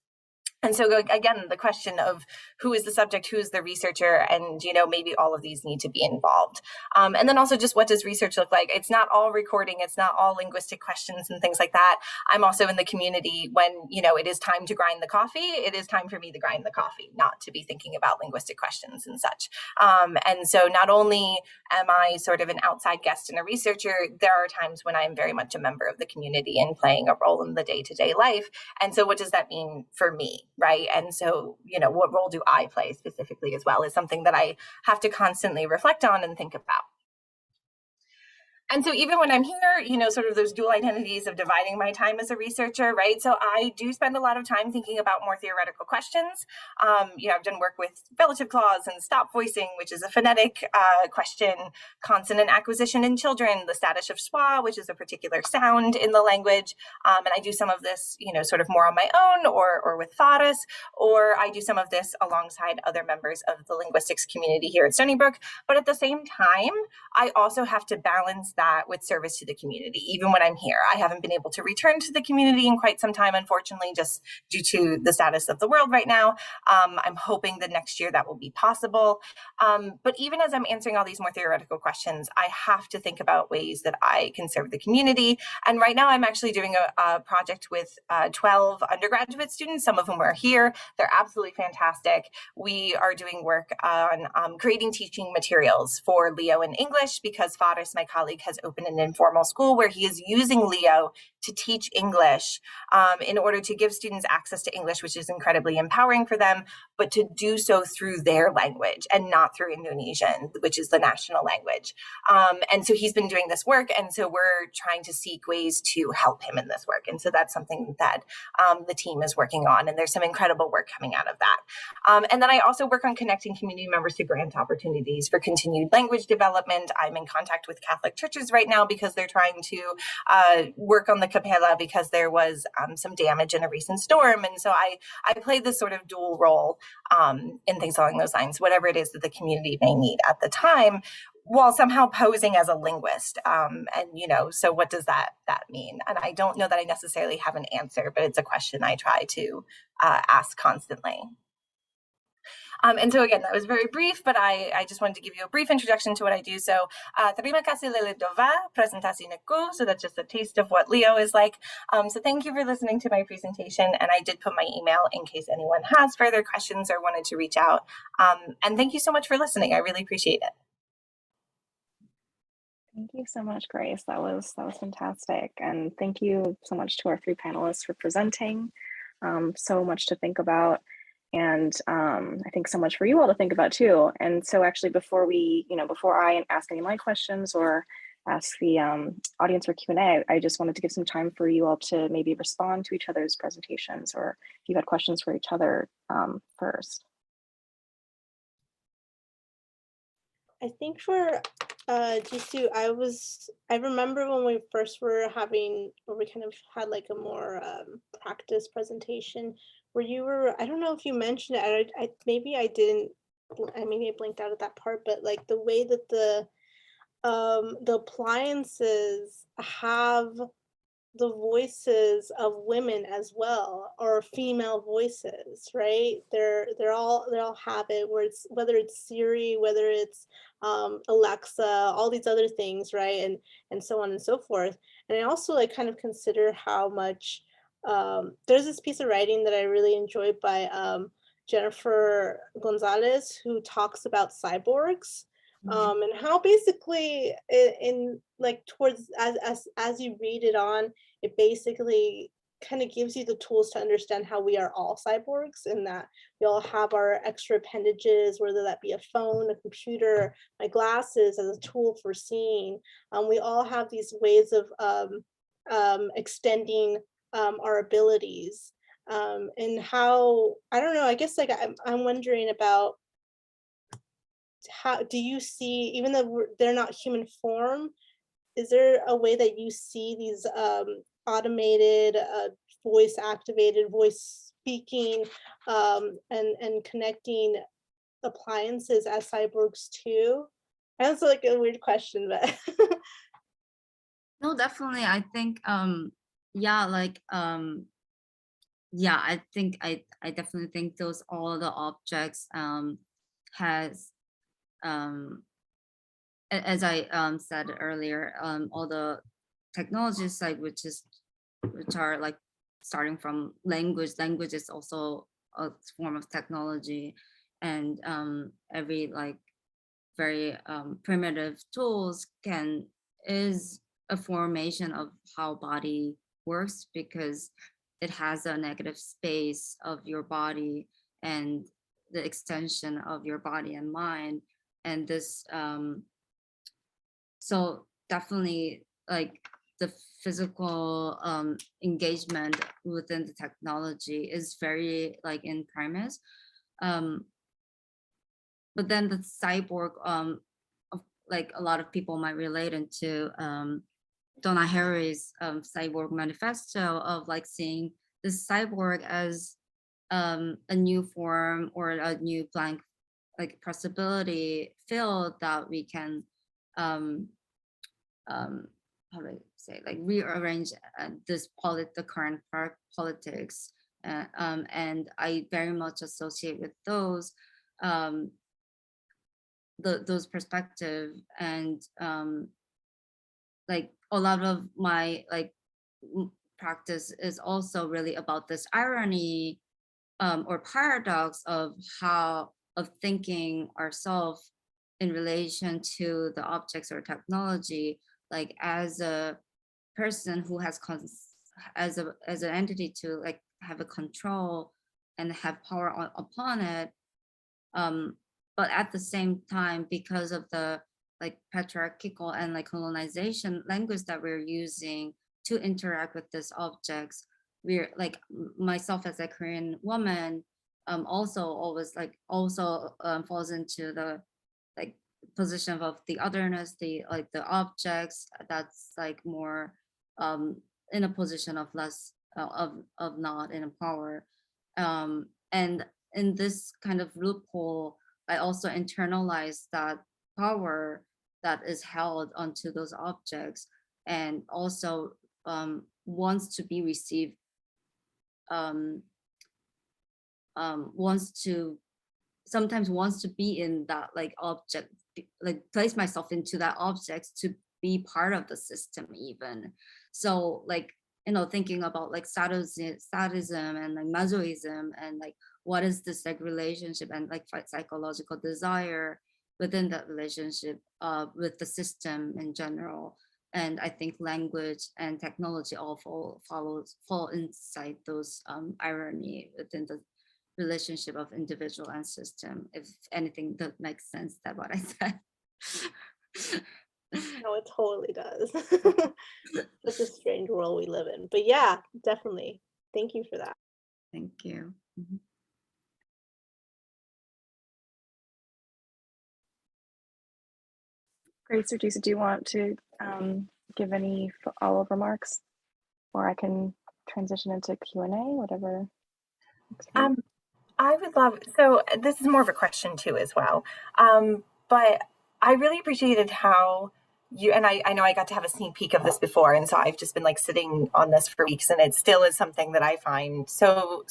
And so again, the question of who is the subject, who is the researcher, and, you know, maybe all of these need to be involved. And then also just what does research look like? It's not all recording, it's not all linguistic questions and things like that. I'm also in the community when, you know, it is time to grind the coffee, it is time for me to grind the coffee, not to be thinking about linguistic questions and such. And so not only am I sort of an outside guest and a researcher, there are times when I'm very much a member of the community and playing a role in the day-to-day life. And so what does that mean for me? Right. And so, you know, what role do I play specifically as well is something that I have to constantly reflect on and think about. And so even when I'm here, sort of those dual identities of dividing my time as a researcher, right? So I do spend a lot of time thinking about more theoretical questions. I've done work with relative clause and stop voicing, which is a phonetic question, consonant acquisition in children, the status of schwa, which is a particular sound in the language. And I do some of this, sort of more on my own or with Fares, or I do some of this alongside other members of the linguistics community here at Stony Brook. But at the same time, I also have to balance that with service to the community. Even when I'm here, I haven't been able to return to the community in quite some time, unfortunately, just due to the status of the world right now. I'm hoping that next year that will be possible. But even as I'm answering all these more theoretical questions, I have to think about ways that I can serve the community. And right now I'm actually doing a project with 12 undergraduate students, some of whom are here. They're absolutely fantastic. We are doing work on creating teaching materials for Leo in English, because Fares, my colleague, has opened an informal school where he is using Leo to teach English in order to give students access to English, which is incredibly empowering for them, but to do so through their language and not through Indonesian, which is the national language. And so he's been doing this work, and so we're trying to seek ways to help him in this work. And so that's something that the team is working on, and there's some incredible work coming out of that. And then I also work on connecting community members to grant opportunities for continued language development. I'm in contact with Catholic churches right now because they're trying to work on the capella because there was some damage in a recent storm. And so I play this sort of dual role in things along those lines, whatever it is that the community may need at the time, while somehow posing as a linguist. So what does that mean? And I don't know that I necessarily have an answer, but it's a question I try to ask constantly. And so again, that was very brief, but I just wanted to give you a brief introduction to what I do. So terima kasih Lelidova, presentasiku. So that's just a taste of what Leo is like. So thank you for listening to my presentation. And I did put my email in case anyone has further questions or wanted to reach out. And thank you so much for listening. I really appreciate it. Thank you so much, Grace. That was fantastic. And thank you so much to our three panelists for presenting. So much to think about. And I think so much for you all to think about too. And so actually before I ask any of my questions or ask the audience for Q&A, I just wanted to give some time for you all to maybe respond to each other's presentations, or if you had questions for each other first. I think for Jisoo, I remember when we first were having, or we kind of had like a more practice presentation where you were, I don't know if you mentioned it, maybe I didn't, maybe I blinked out at that part, but like the way that the appliances have the voices of women as well, or female voices, right? They all have it, where it's, whether it's Siri, whether it's Alexa, all these other things, right? And so on and so forth. And I also like kind of consider how much there's this piece of writing that I really enjoyed by Jennifer Gonzalez, who talks about cyborgs. And how basically in like towards as you read it on, it basically kind of gives you the tools to understand how we are all cyborgs, and that we all have our extra appendages, whether that be a phone, a computer, my glasses as a tool for seeing. We all have these ways of extending our abilities, and how, I don't know, I guess like I'm wondering about, how do you see, even though they're not human form, is there a way that you see these automated, voice activated, voice speaking, and connecting appliances as cyborgs too? That's like a weird question, but No, definitely. I think I think I definitely think those, all the objects has as I said earlier, all the technologies like which are like starting from language is also a form of technology, and every like very primitive tools is a formation of how body works, because it has a negative space of your body and the extension of your body and mind. And this so definitely like the physical engagement within the technology is very like in premise. But then the cyborg, like a lot of people might relate into Donna Haraway's Cyborg Manifesto of like seeing this cyborg as a new form or a new blank like possibility field that we can how do I say, like rearrange the current politics, and I very much associate with those those perspective, and like a lot of my like practice is also really about this irony or paradox of thinking ourselves in relation to the objects or technology, like as a person who has as an entity to like have a control and have power upon it, but at the same time, because of the like patriarchal and like colonization language that we're using to interact with these objects, we're like, myself as a Korean woman also always like falls into the like position of the otherness, the like the objects that's like more in a position of less of not in a power, and in this kind of loophole I also internalize that power that is held onto those objects, and also wants to be received, sometimes wants to be in that like object, like place myself into that object to be part of the system even. So like, you know, thinking about like sadism and like masochism, and like what is this like relationship and like psychological desire within that relationship with the system in general. And I think language and technology all fall inside those irony within the relationship of individual and system. If anything that makes sense, that what I said. No, it totally does. Such a strange world we live in. But yeah, definitely. Thank you for that. Thank you. Mm-hmm. Grace or Jisoo, do you want to give any follow-up remarks, or I can transition into Q&A, whatever. I would love, so this is more of a question too as well, but I really appreciated how you, and I know I got to have a sneak peek of this before, and so I've just been like sitting on this for weeks, and it still is something that I find so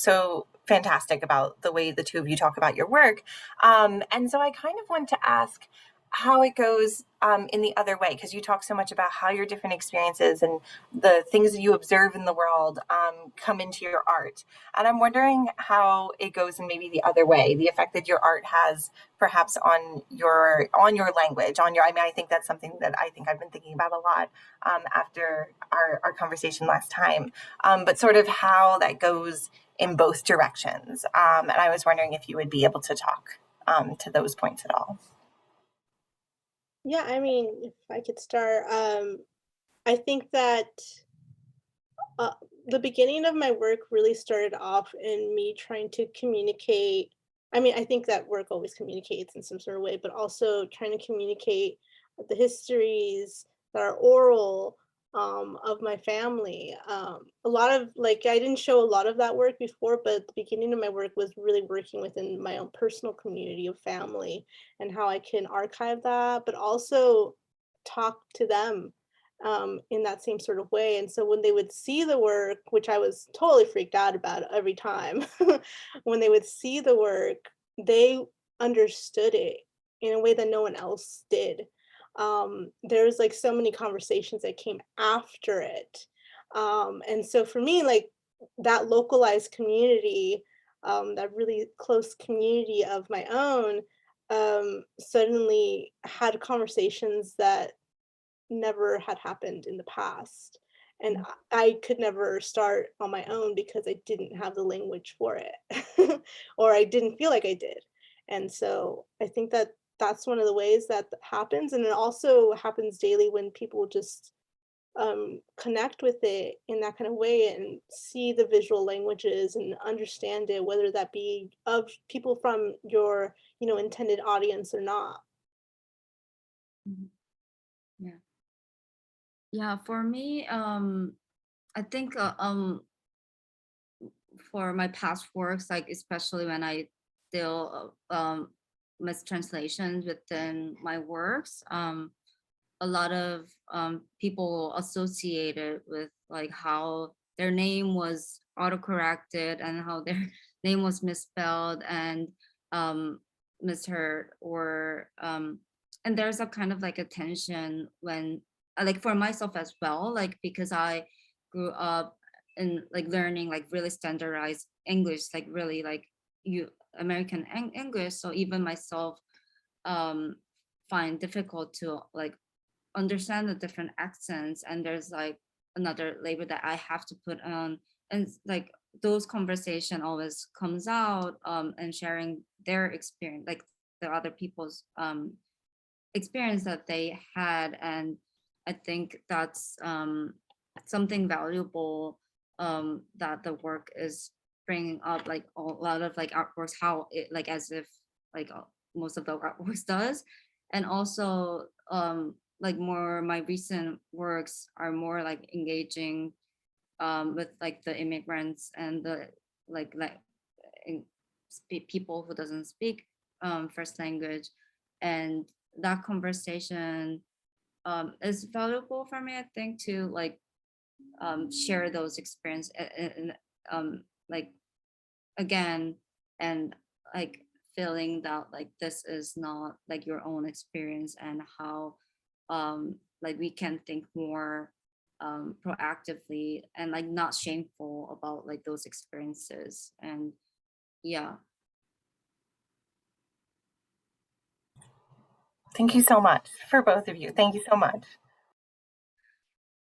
fantastic about the way the two of you talk about your work. And so I kind of want to ask how it goes in the other way, because you talk so much about how your different experiences and the things that you observe in the world come into your art. And I'm wondering how it goes in maybe the other way, the effect that your art has perhaps on your language, on your, I mean, I think that's something that I think I've been thinking about a lot after our conversation last time, but sort of how that goes in both directions. And I was wondering if you would be able to talk to those points at all. Yeah, I mean, if I could start, I think that the beginning of my work really started off in me trying to communicate. I mean, I think that work always communicates in some sort of way, but also trying to communicate the histories that are oral of my family. A lot of, like, I didn't show a lot of that work before, but the beginning of my work was really working within my own personal community of family and how I can archive that, but also talk to them in that same sort of way. And so when they would see the work, which I was totally freaked out about every time, when they would see the work, they understood it in a way that no one else did. There's like so many conversations that came after it. And so for me, like that localized community, that really close community of my own, suddenly had conversations that never had happened in the past. And I could never start on my own because I didn't have the language for it, or I didn't feel like I did. And so I think that that's one of the ways that happens. And it also happens daily when people just connect with it in that kind of way and see the visual languages and understand it, whether that be of people from your, intended audience or not. Mhm. Yeah. Yeah, for me, I think for my past works, like especially when I still mistranslations within my works, a lot of people associated with like how their name was autocorrected and how their name was misspelled and misheard, or and there's a kind of like a tension when like for myself as well, like because I grew up in like learning like really standardized English, like really like you American English, so even myself find difficult to like understand the different accents, and there's like another label that I have to put on, and like those conversation always comes out and sharing their experience, like the other people's experience that they had. And I think that's something valuable that the work is bringing up, like a lot of like artworks, how it like as if like most of the artworks does. And also like more my recent works are more like engaging with like the immigrants and the like people who doesn't speak first language, and that conversation is valuable for me, I think, to like share those experience and like again, and like feeling that like this is not like your own experience, and how like we can think more proactively and like not shameful about like those experiences. And yeah. Thank you so much for both of you. Thank you so much.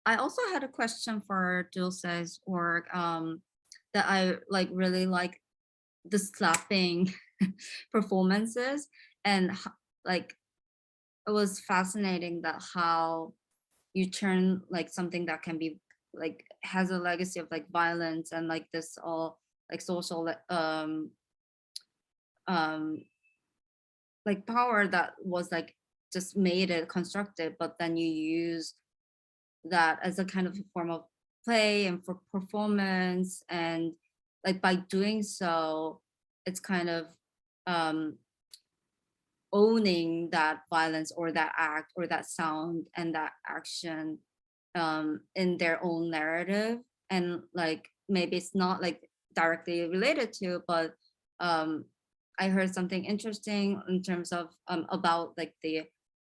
I also had a question for Dulce's work that I like really like the slapping performances, and like it was fascinating that how you turn like something that can be like has a legacy of like violence and like this all like social like power that was like just made it constructed, but then you use that as a kind of a form of play and for performance, and like by doing so it's kind of owning that violence or that act or that sound and that action in their own narrative. And like maybe it's not like directly related to, but I heard something interesting in terms of about like the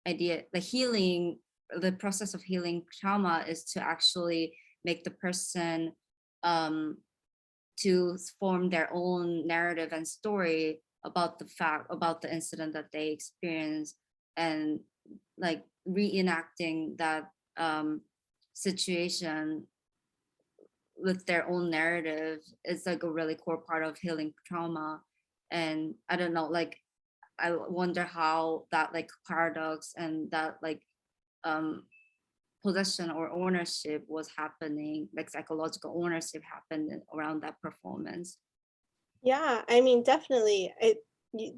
idea, the healing, the process of healing trauma is to actually make the person to form their own narrative and story about the fact, about the incident that they experienced, and like reenacting that situation with their own narrative is like a really core part of healing trauma. And I don't know, like I wonder how that like paradox and that like possession or ownership was happening, like psychological ownership happened around that performance. Yeah, I mean, definitely.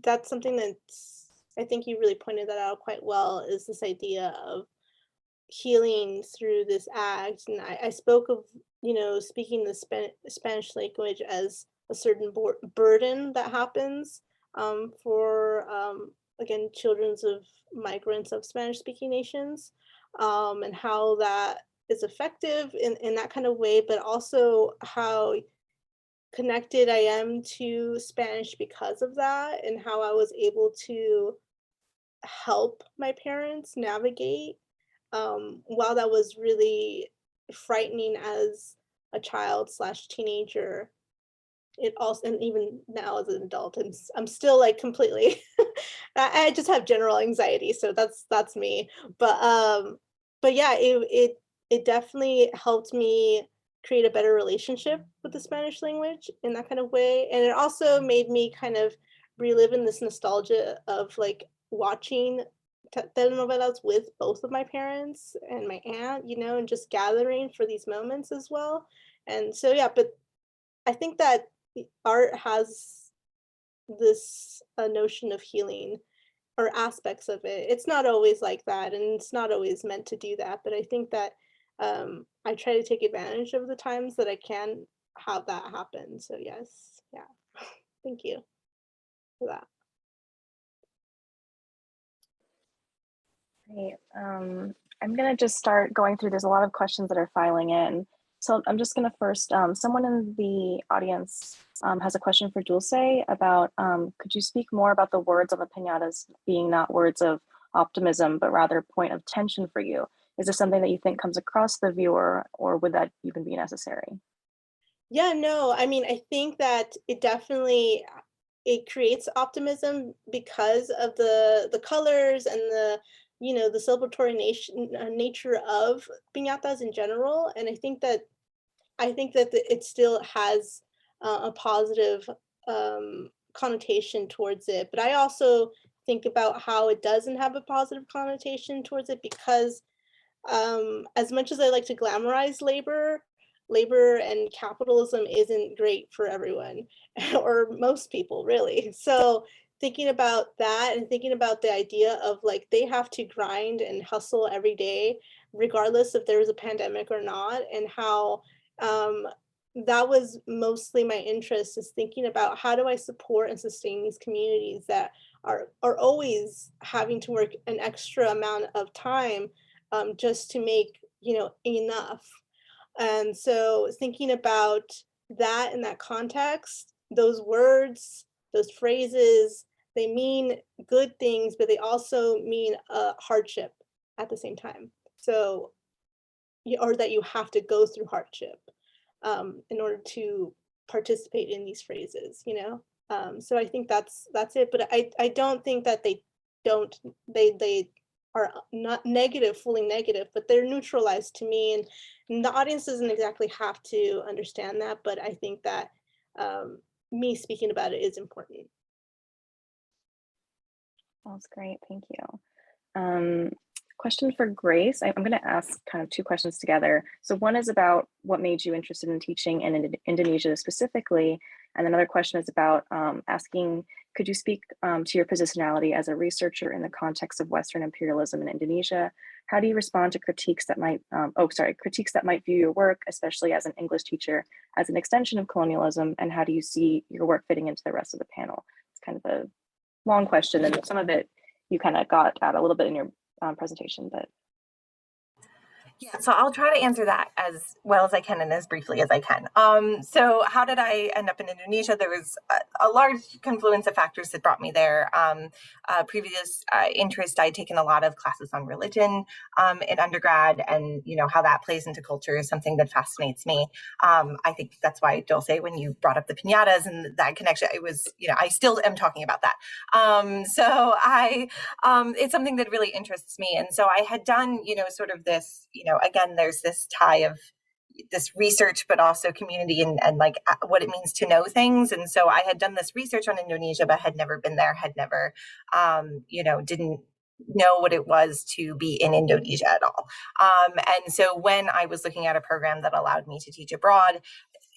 That's something that's, I think you really pointed that out quite well, is this idea of healing through this act. And I spoke of, speaking the Spanish language as a certain burden that happens for, again, children of migrants of Spanish speaking nations, and how that is effective in that kind of way, but also how connected I am to Spanish because of that, and how I was able to help my parents navigate. While that was really frightening as a child slash teenager, it also, and even now as an adult, I'm still like completely, I just have general anxiety, so that's me. But yeah, it definitely helped me create a better relationship with the Spanish language in that kind of way. And it also made me kind of relive in this nostalgia of like watching telenovelas with both of my parents and my aunt, and just gathering for these moments as well. And so, yeah, but I think that art has this notion of healing or aspects of it. It's not always like that, and it's not always meant to do that. But I think that I try to take advantage of the times that I can have that happen. So yes, yeah. Thank you for that. Great. I'm going to just start going through. There's a lot of questions that are filing in. So I'm just going to first, someone in the audience has a question for Dulce about, could you speak more about the words on the piñatas being not words of optimism, but rather point of tension for you? Is this something that you think comes across the viewer, or would that even be necessary? Yeah, no, I mean, I think that it definitely it creates optimism because of the colors and the celebratory nature of piñatas in general. And I think that it still has a positive connotation towards it. But I also think about how it doesn't have a positive connotation towards it because as much as I like to glamorize labor and capitalism isn't great for everyone or most people really. So thinking about that and thinking about the idea of like they have to grind and hustle every day regardless if there's a pandemic or not, and how um, that was mostly my interest, is thinking about how do I support and sustain these communities that are always having to work an extra amount of time just to make enough. And so thinking about that in that context, those words, those phrases, they mean good things, but they also mean hardship at the same time. So, or that you have to go through hardship in order to participate in these phrases. So I think that's it. But I don't think that they are not negative, fully negative, but they're neutralized to me. And the audience doesn't exactly have to understand that, but I think that me speaking about it is important. That's great, thank you. Question for Grace. I'm going to ask kind of two questions together. So one is about what made you interested in teaching in Indonesia specifically, and another question is about asking, could you speak to your positionality as a researcher in the context of Western imperialism in Indonesia? How do you respond to critiques that might, critiques that might view your work, especially as an English teacher, as an extension of colonialism, and how do you see your work fitting into the rest of the panel? It's kind of a long question, and some of it you kind of got at a little bit in your presentation, but yeah, so I'll try to answer that as well as I can and as briefly as I can. So how did I end up in Indonesia? There was a large confluence of factors that brought me there. Previous interest, I'd taken a lot of classes on religion in undergrad, and how that plays into culture is something that fascinates me. I think that's why, Dulce, when you brought up the piñatas and that connection, it was, I still am talking about that. So it's something that really interests me. And so I had done, sort of this, again, there's this tie of this research, but also community and like what it means to know things. And so I had done this research on Indonesia, but had never been there, had never, didn't know what it was to be in Indonesia at all. And so when I was looking at a program that allowed me to teach abroad,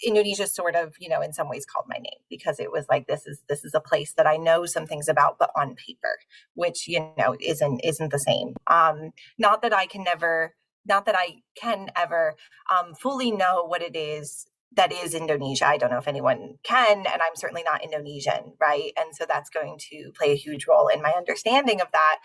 Indonesia sort of, in some ways called my name, because it was like, this is a place that I know some things about, but on paper, which, isn't the same. Not that I can ever fully know what it is that is Indonesia. I don't know if anyone can, and I'm certainly not Indonesian, right? And so that's going to play a huge role in my understanding of that.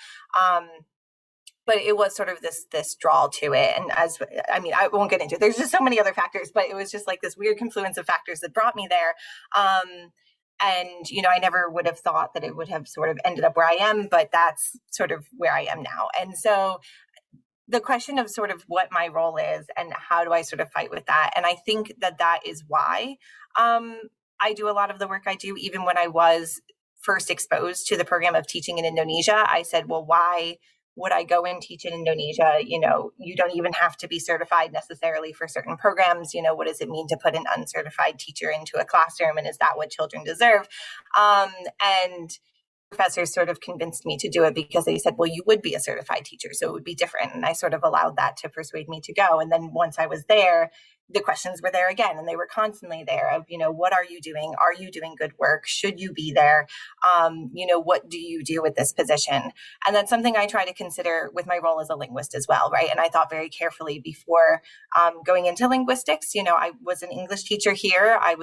But it was sort of this draw to it. And I won't get into it. There's just so many other factors, but it was just like this weird confluence of factors that brought me there. And, I never would have thought that it would have sort of ended up where I am, but that's sort of where I am now. And so the question of sort of what my role is and how do I sort of fight with that. And I think that is why I do a lot of the work I do. Even when I was first exposed to the program of teaching in Indonesia, I said, well, why would I go and teach in Indonesia? You don't even have to be certified necessarily for certain programs. What does it mean to put an uncertified teacher into a classroom? And is that what children deserve? And professors sort of convinced me to do it because they said, well, you would be a certified teacher, so it would be different. And I sort of allowed that to persuade me to go. And then once I was there, the questions were there again, and they were constantly there of, what are you doing? Are you doing good work? Should you be there? What do you do with this position? And that's something I try to consider with my role as a linguist as well, right? And I thought very carefully before going into linguistics. I was an English teacher here. I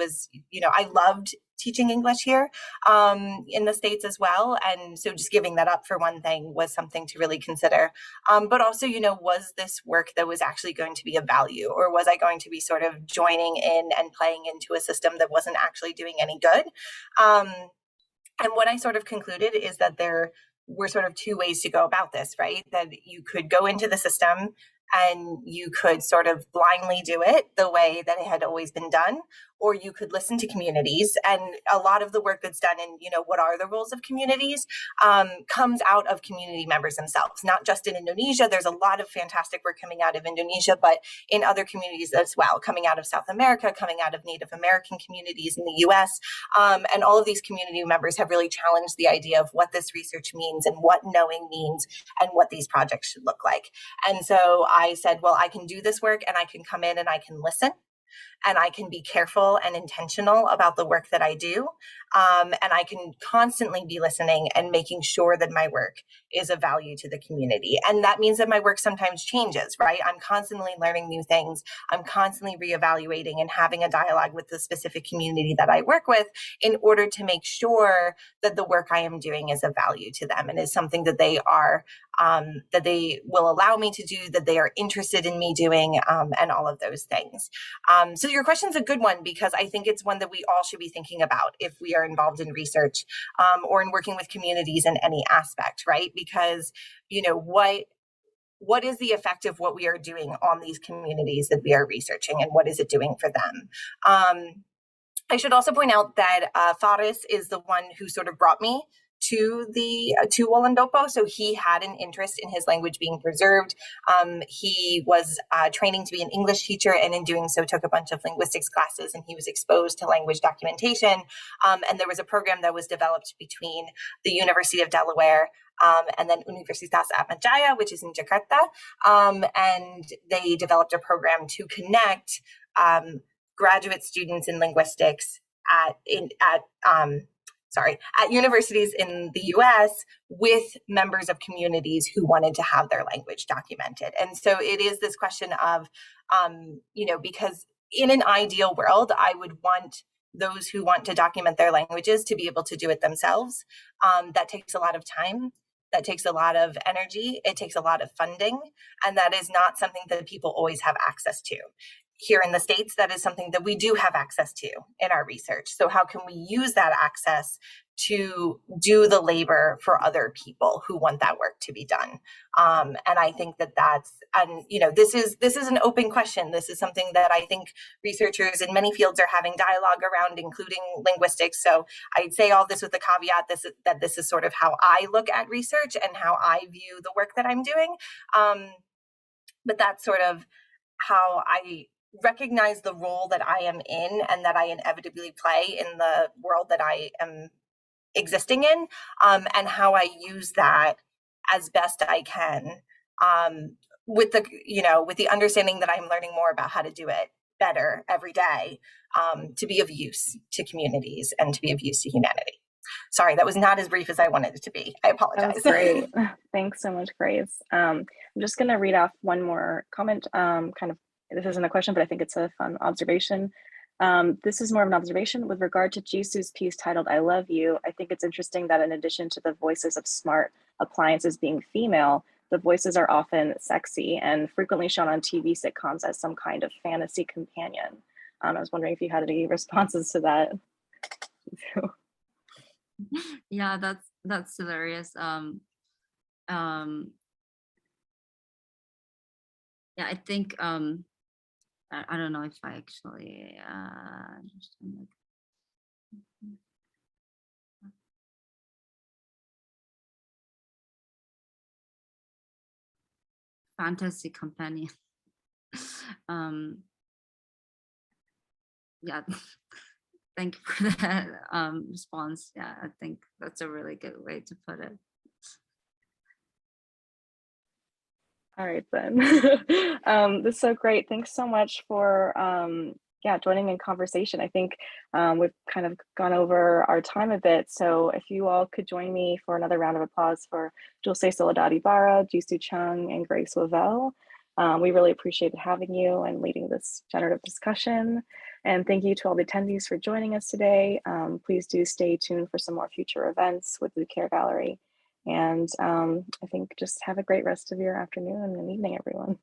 loved teaching English here in the States as well. And so just giving that up for one thing was something to really consider. But also, was this work that was actually going to be of value, or was I going to be sort of joining in and playing into a system that wasn't actually doing any good? And what I sort of concluded is that there were sort of two ways to go about this, right? That you could go into the system and you could sort of blindly do it the way that it had always been done, or you could listen to communities. And a lot of the work that's done in, what are the roles of communities, comes out of community members themselves, not just in Indonesia. There's a lot of fantastic work coming out of Indonesia, but in other communities as well, coming out of South America, coming out of Native American communities in the US. And all of these community members have really challenged the idea of what this research means and what knowing means and what these projects should look like. And so I said, well, I can do this work and I can come in and I can listen. And I can be careful and intentional about the work that I do. And I can constantly be listening and making sure that my work is of value to the community. And that means that my work sometimes changes, right? I'm constantly learning new things. I'm constantly reevaluating and having a dialogue with the specific community that I work with in order to make sure that the work I am doing is of value to them and is something that they are, that they will allow me to do, that they are interested in me doing, and all of those things. So your question's a good one, because I think it's one that we all should be thinking about if we are involved in research or in working with communities in any aspect, right? Because, what is the effect of what we are doing on these communities that we are researching, and what is it doing for them? I should also point out that Faris is the one who sort of brought me to Wolandopo. So he had an interest in his language being preserved. He was training to be an English teacher, and in doing so took a bunch of linguistics classes, and he was exposed to language documentation. And there was a program that was developed between the University of Delaware and then Universitas Atmajaya, which is in Jakarta. And they developed a program to connect graduate students in linguistics at universities in the US with members of communities who wanted to have their language documented. And so it is this question of, because in an ideal world, I would want those who want to document their languages to be able to do it themselves. That takes a lot of time. That takes a lot of energy. It takes a lot of funding. And that is not something that people always have access to. Here in the States, that is something that we do have access to in our research. So how can we use that access to do the labor for other people who want that work to be done? And I think this is an open question. This is something that I think researchers in many fields are having dialogue around, including linguistics. So I'd say all this with the caveat that this is sort of how I look at research and how I view the work that I'm doing. But that's sort of how I recognize the role that I am in and that I inevitably play in the world that I am existing in, and how I use that as best I can, with the understanding that I'm learning more about how to do it better every day, to be of use to communities and to be of use to humanity. Sorry, that was not as brief as I wanted it to be. I apologize. That was great. Thanks so much, Grace. I'm just going to read off one more comment, this isn't a question, but I think it's a fun observation. This is more of an observation with regard to Jisoo's piece titled I Love You. I think it's interesting that in addition to the voices of smart appliances being female, the voices are often sexy and frequently shown on TV sitcoms as some kind of fantasy companion. I was wondering if you had any responses to that. Yeah, that's hilarious. Yeah, I think I don't know if I actually understand that. Fantasy companion. Yeah, thank you for that response. Yeah, I think that's a really good way to put it. All right, then. This is so great. Thanks so much for joining in conversation. I think we've kind of gone over our time a bit. So if you all could join me for another round of applause for Dulce, Solidadivara, Jisoo Chung, and Grace Wivell. We really appreciated having you and leading this generative discussion. And thank you to all the attendees for joining us today. Please do stay tuned for some more future events with the Zuccaire Gallery. And I think just have a great rest of your afternoon and evening, everyone.